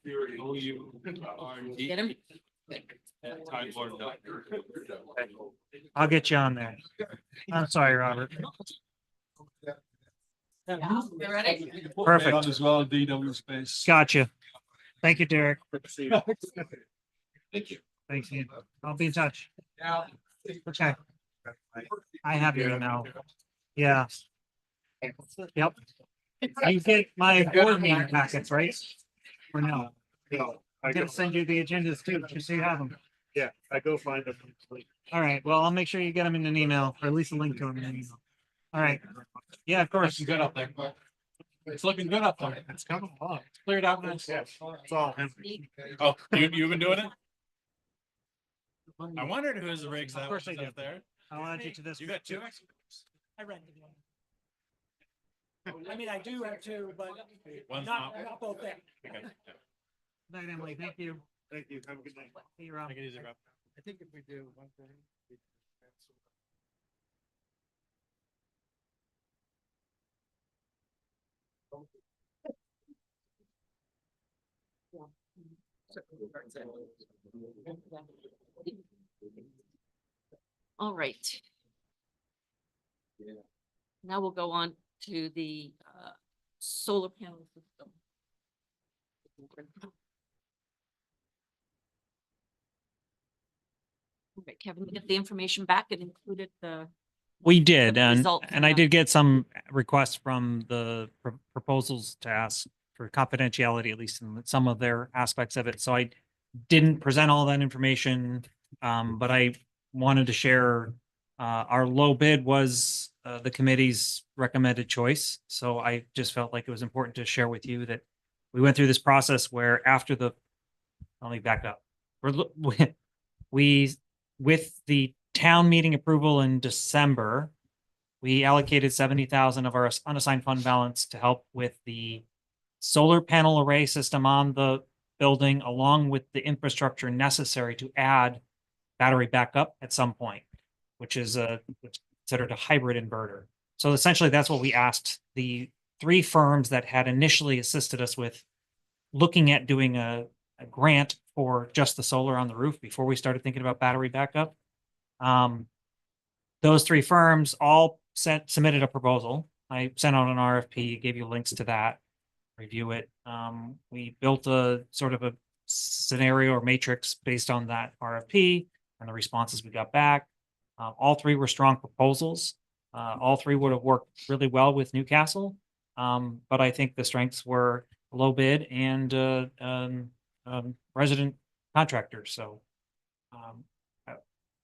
OURD. Get him? at tidewater.org. I'll get you on there. I'm sorry, Robert. You ready? Perfect. As well, DW space. Gotcha. Thank you, Derek. Thank you. Thanks, Ian. I'll be in touch. Okay. I have your email. Yeah. Yep. You get my board meeting packets, right? Or no? I'm gonna send you the agendas too, just so you have them. Yeah, I go find them. All right, well, I'll make sure you get them in an email, or at least a link to them in an email. All right. Yeah, of course. Good up there. It's looking good up there. It's coming along. It's cleared out. It's all. Oh, you've been doing it? I wondered who's the rigs that Of course was I do. up there. I'll add you to this. You got two experts. I rented one. I mean, I do have two, but One's not not- both there. Okay. Night, Emily. Thank you. Thank you. Have a good night. See you around. Take it easy, Rob. I think if we do one thing. All right. Now we'll go on to the solar panel system. Okay, Kevin, you get the information back. It included the, We did, and result from I that. did get some requests from the proposals to ask for confidentiality, at least in some of their aspects of it. So I didn't present all that information, but I wanted to share. Our low bid was the committee's recommended choice. So I just felt like it was important to share with you that we went through this process where after let me back up. We with the town meeting approval in December, we allocated 70,000 of our unassigned fund balance to help with the solar panel array system on the building, along with the infrastructure necessary to add battery backup at some point, which is which is considered a hybrid inverter. So essentially, that's what we asked the 3 firms that had initially assisted us with looking at doing a grant for just the solar on the roof before we started thinking about battery backup. Those 3 firms all submitted a proposal. I sent out an RFP, gave you links to that, review it. We built a sort of a scenario or matrix based on that RFP and the responses we got back. All 3 were strong proposals. All 3 would have worked really well with Newcastle. But I think the strengths were low bid and resident contractors. So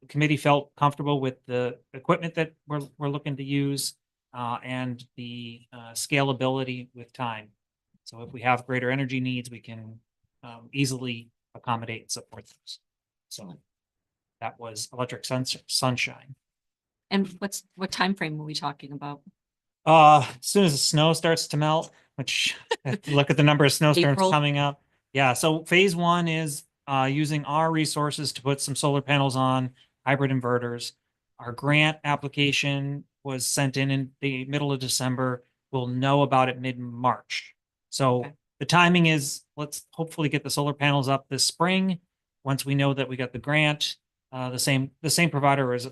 the committee felt comfortable with the equipment that we're looking to use and the scalability with time. So if we have greater energy needs, we can easily accommodate and support those. So that was Electric Sunshine. And what time frame are we talking about? As soon as the snow starts to melt, which look at the number of snowstorms April. coming up. Yeah, so phase 1 is using our resources to put some solar panels on hybrid inverters. Our grant application was sent in the middle of December. We'll know about it mid-March. So Okay. the timing is, let's hopefully get the solar panels up this spring. Once we know that we got the grant, the same provider is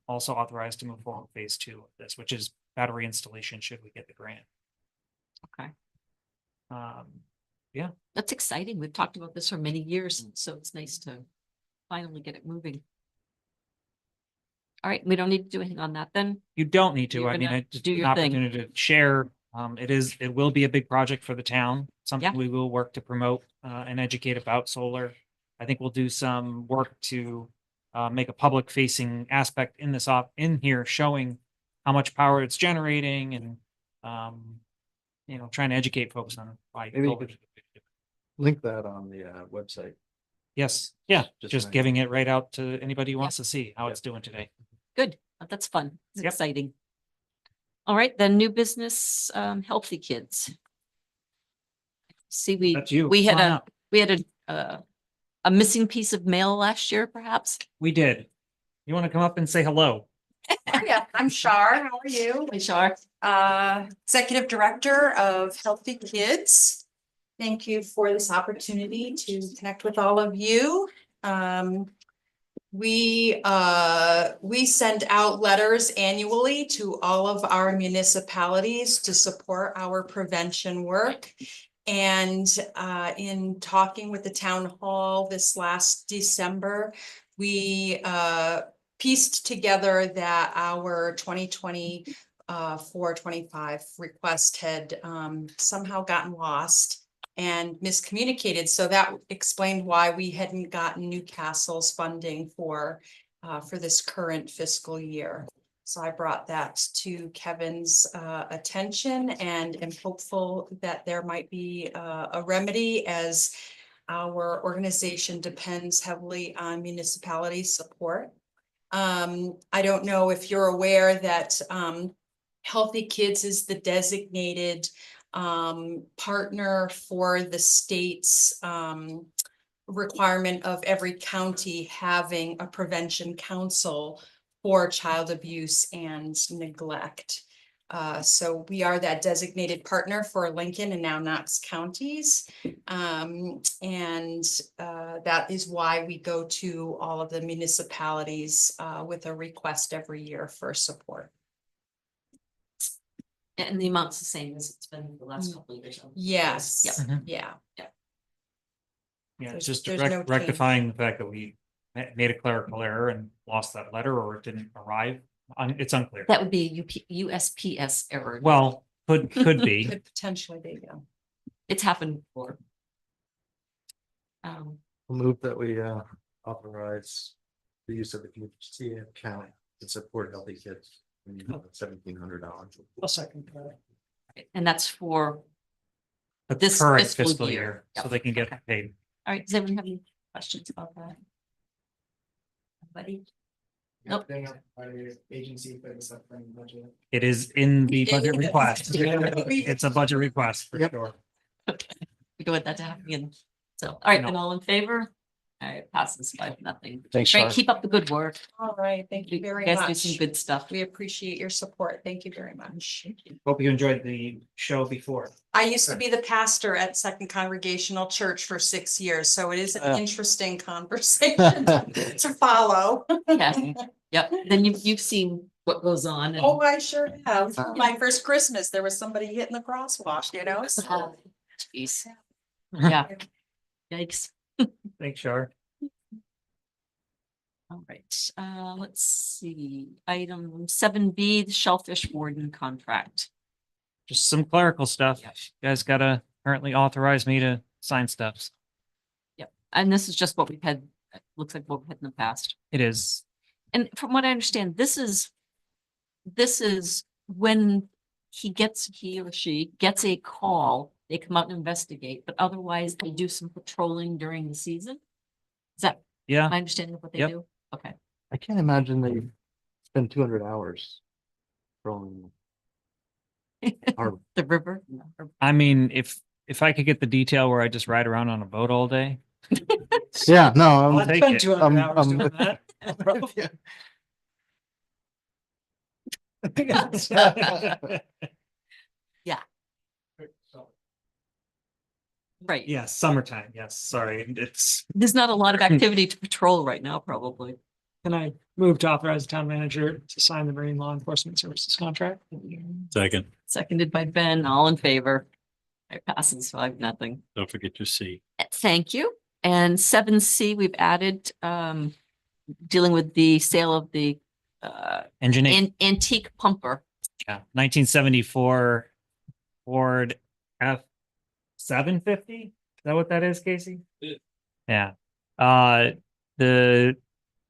also authorized to move forward with phase 2 of this, which is battery installation should we get the grant. Okay. Yeah. That's exciting. We've talked about this for many years, so it's nice to finally get it moving. All right, we don't need to do anything on that then. You don't need to. You're I mean, gonna I just do an your thing. opportunity to share. It will be a big project for the town. Something Yeah. we will work to promote and educate about solar. I think we'll do some work to make a public facing aspect in this in here showing how much power it's generating and trying to educate folks on why. Maybe you solar- could link that on the website. Yes, yeah, Just just nice. giving it right out to anybody who wants to see how it's doing today. Good. That's fun. It's Yep. exciting. All right, then new business, Healthy Kids. See, That's you. we had Come on a, up. we had a missing piece of mail last year, perhaps. We did. You want to come up and say hello? Yeah, I'm Shar. How are you? Hey, Shar. Executive Director of Healthy Kids. Thank you for this opportunity to connect with all of you. We send out letters annually to all of our municipalities to support our prevention work. And in talking with the town hall this last December, we pieced together that our 2024-25 request had somehow gotten lost and miscommunicated. So that explained why we hadn't gotten Newcastle's funding for this current fiscal year. So I brought that to Kevin's attention and am hopeful that there might be a remedy, as our organization depends heavily on municipality support. I don't know if you're aware that Healthy Kids is the designated partner for the state's requirement of every county having a prevention council for child abuse and neglect. So we are that designated partner for Lincoln and now Knox counties. That is why we go to all of the municipalities with a request every year for support. And the amount's the same as it's been the last couple of years. Yes, Yep. yeah. Yeah, There's- it's just there's no change. rectifying the fact that we made a clerical error and lost that letter, or it didn't arrive. It's unclear. That would be a USPS error. Well, could be. Could potentially be, yeah. It's happened before. We'll move that we authorize the use of the CA account to support Healthy Kids. $1,700. A second. And that's for The this current fiscal year. so Yep. they can get Okay. paid. All right, does anyone have any questions about that? Buddy? Nope. Agency for the budget. It is in the budget request. It's a budget request for sure. We don't want that to happen again. So, all right, No. then all in favor? All right, passes 5-0. Thanks, Great, Shar. keep up the good work. All right, thank you very guys do some much. good stuff. We appreciate your support. Thank you very much. Hope you enjoyed the show before. I used to be the pastor at Second Congregational Church for 6 years, so it is an interesting conversation to follow. Yeah, yep. Then you've seen what goes on. and- Oh, I sure have. My first Christmas, there was somebody hitting the crosswalk, you know, so. Oh, Jeez. Yeah. Yikes. Thanks, Shar. All right, let's see, item 7B, the Shellfish Warden contract. Just some clerical stuff. You guys gotta currently authorize me to sign stuff. Yep, and this is just what we've had, looks like what we've had in the past. It is. And from what I understand, this is when he or she gets a call, they come out and investigate, but otherwise they do some patrolling during the season. Is that Yeah. my understanding of what they Yep. do? Okay. I can't imagine they spend 200 hours throwing. The river? I mean, if I could get the detail where I just ride around on a boat all day. Yeah, no, I'll take it. 200 hours doing that. Yeah. Right. Yeah, summertime. Yes, sorry. It's There's not a lot of activity to patrol right now, probably. Can I move to authorize the town manager to sign the Marine Law Enforcement Services contract? Second, Seconded by Ben, all in favor. It passes 5-0. don't forget your C. Thank you. And 7C, we've added, dealing with the sale of the engine eight. antique pumper. Yeah, 1974 Ford F-750. Is that what that is, Casey? Yeah. The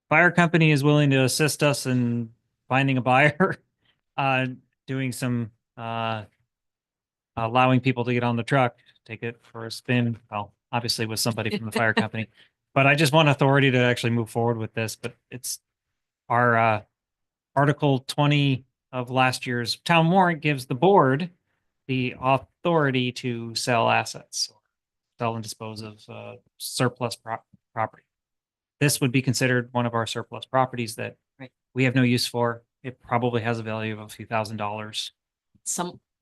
fire company is willing to assist us in finding a buyer, doing some, allowing people to get on the truck, take it for a spin. Well, obviously with somebody from the fire company, but I just want authority to actually move forward with this, but it's our, Article 20 of last year's town warrant gives the board the authority to sell assets, or sell and dispose of surplus property. This would be considered one of our surplus properties that we have no use for. It probably has a value of a few $1,000s.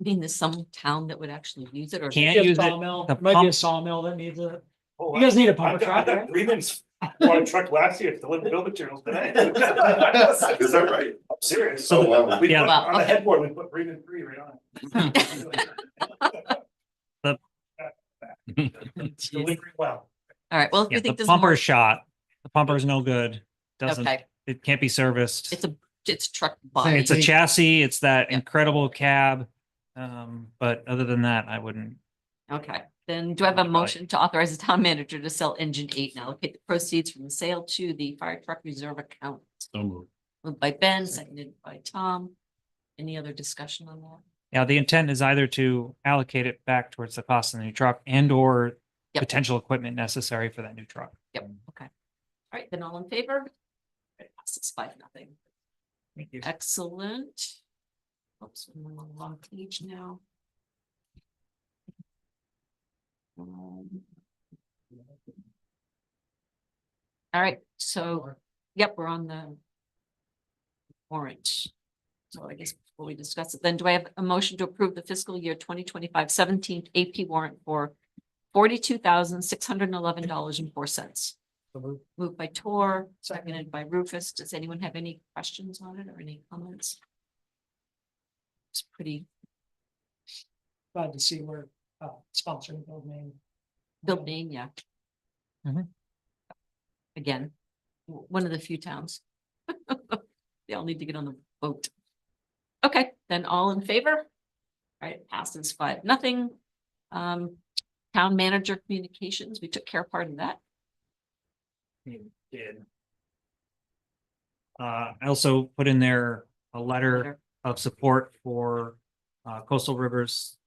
There's some town that would actually use it or. Can't Be a use it. sawmill. The Might be a pump- sawmill that needs it. Oh, You guys need a I pumper got truck, right? Freeman's bought a truck last year to deliver building materials today. Is that right? I'm serious. So, We yeah. put, Well, on the okay. headboard, we put Freeman 3 right on it. It's delivering well. All right, well, if Yeah, you think the there's more, pumper's shot. The pumper's no good. Doesn't, okay, it can't be serviced. it's truck body. It's a chassis, it's that incredible cab. But other than that, I wouldn't. Okay, then do I have a motion to authorize the town manager to sell engine 8 and allocate the proceeds from the sale to the fire truck reserve account? So moved. Moved by Ben, seconded by Tom. Any other discussion on that? Yeah, the intent is either to allocate it back towards the cost of the new truck and or Yep. potential equipment necessary for that new truck. Yep, okay. All right, then all in favor? It passes 5-0. Thank you. Excellent. Oops, I'm on the wrong page now. All right, so, yep, we're on the warrant. So I guess before we discuss it, then do I have a motion to approve the fiscal year 2025 17th AP warrant for $42,611.04? Moved by Tor, seconded by Rufus. Does anyone have any questions on it or any comments? It's pretty, Glad to see we're sponsoring Build Maine. Build Maine, yeah. Mhm. Again, one of the few towns. They all need to get on the boat. Okay, then all in favor? All right, passes 5-0. Town manager communications, we took care of part of that. Did. I also put in there a letter of support for Coastal Rivers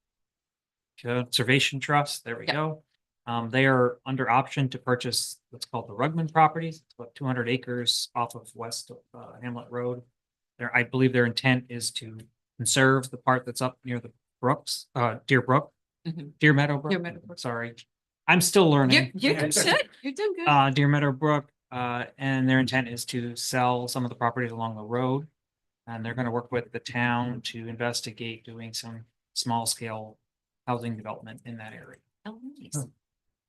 Conservation Trust. There we Yep. go. They are under option to purchase what's called the Rugman properties. It's about 200 acres off of west of Hamlet Road. I believe their intent is to conserve the part that's up near the brooks, Deer Brook, Deer Meadow Brook. Deer Meadow Brook. Sorry, I'm still learning. You're good. You're doing good. Deer Meadow Brook, and their intent is to sell some of the properties along the road. And they're gonna work with the town to investigate doing some small scale housing development in that area. Oh, nice.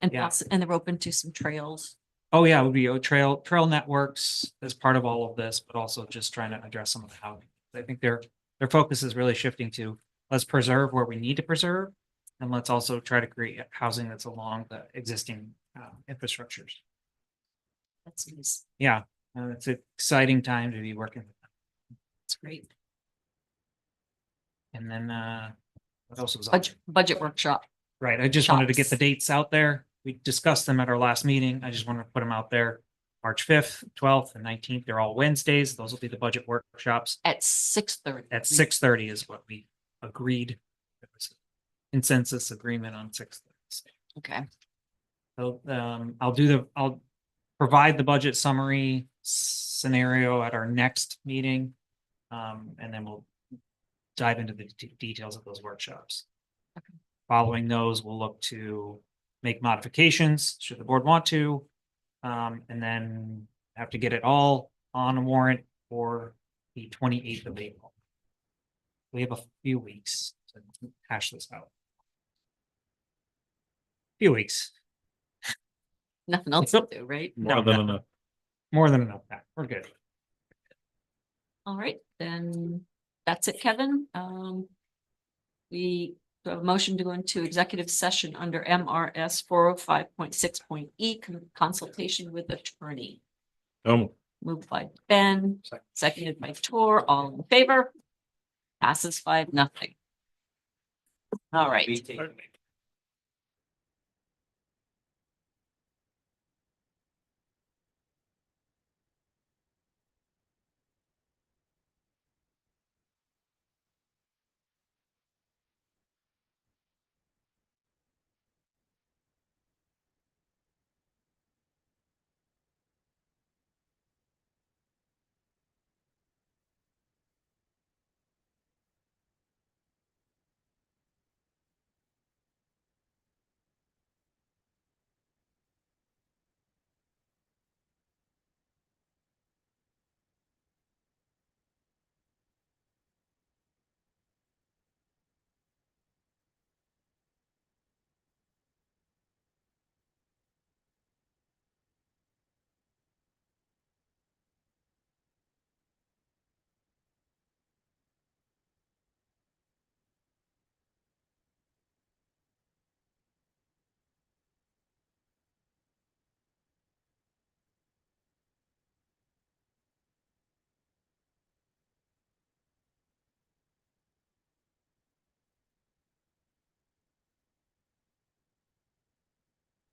And Yeah. and they're open to some trails. Oh, yeah, it would be a trail networks as part of all of this, but also just trying to address some of the housing. I think their focus is really shifting to, let's preserve where we need to preserve. And let's also try to create housing that's along the existing infrastructures. That's nice. Yeah, it's an exciting time to be working with them. That's great. And then what else was on? Budget workshop. Right, I just wanted to get Shops. the dates out there. We discussed them at our last meeting. I just wanted to put them out there. March 5th, 12th, and 19th. They're all Wednesdays. Those will be the budget workshops. At 6:30. At 6:30 is what we agreed. There was a consensus agreement on 6:30. Okay. So I'll provide the budget summary scenario at our next meeting. And then we'll dive into the details of those workshops. Following those, we'll look to make modifications, should the board want to. And then have to get it all on a warrant for the 28th of April. We have a few weeks to hash this out. Few weeks. Nothing else to do, right? No, more than enough. We're good. All right, then that's it, Kevin. We have a motion to go into executive session under MRS 405.6.E consultation with attorney. Moved by Ben, seconded by Tor, all in favor? Passes 5-0. All right.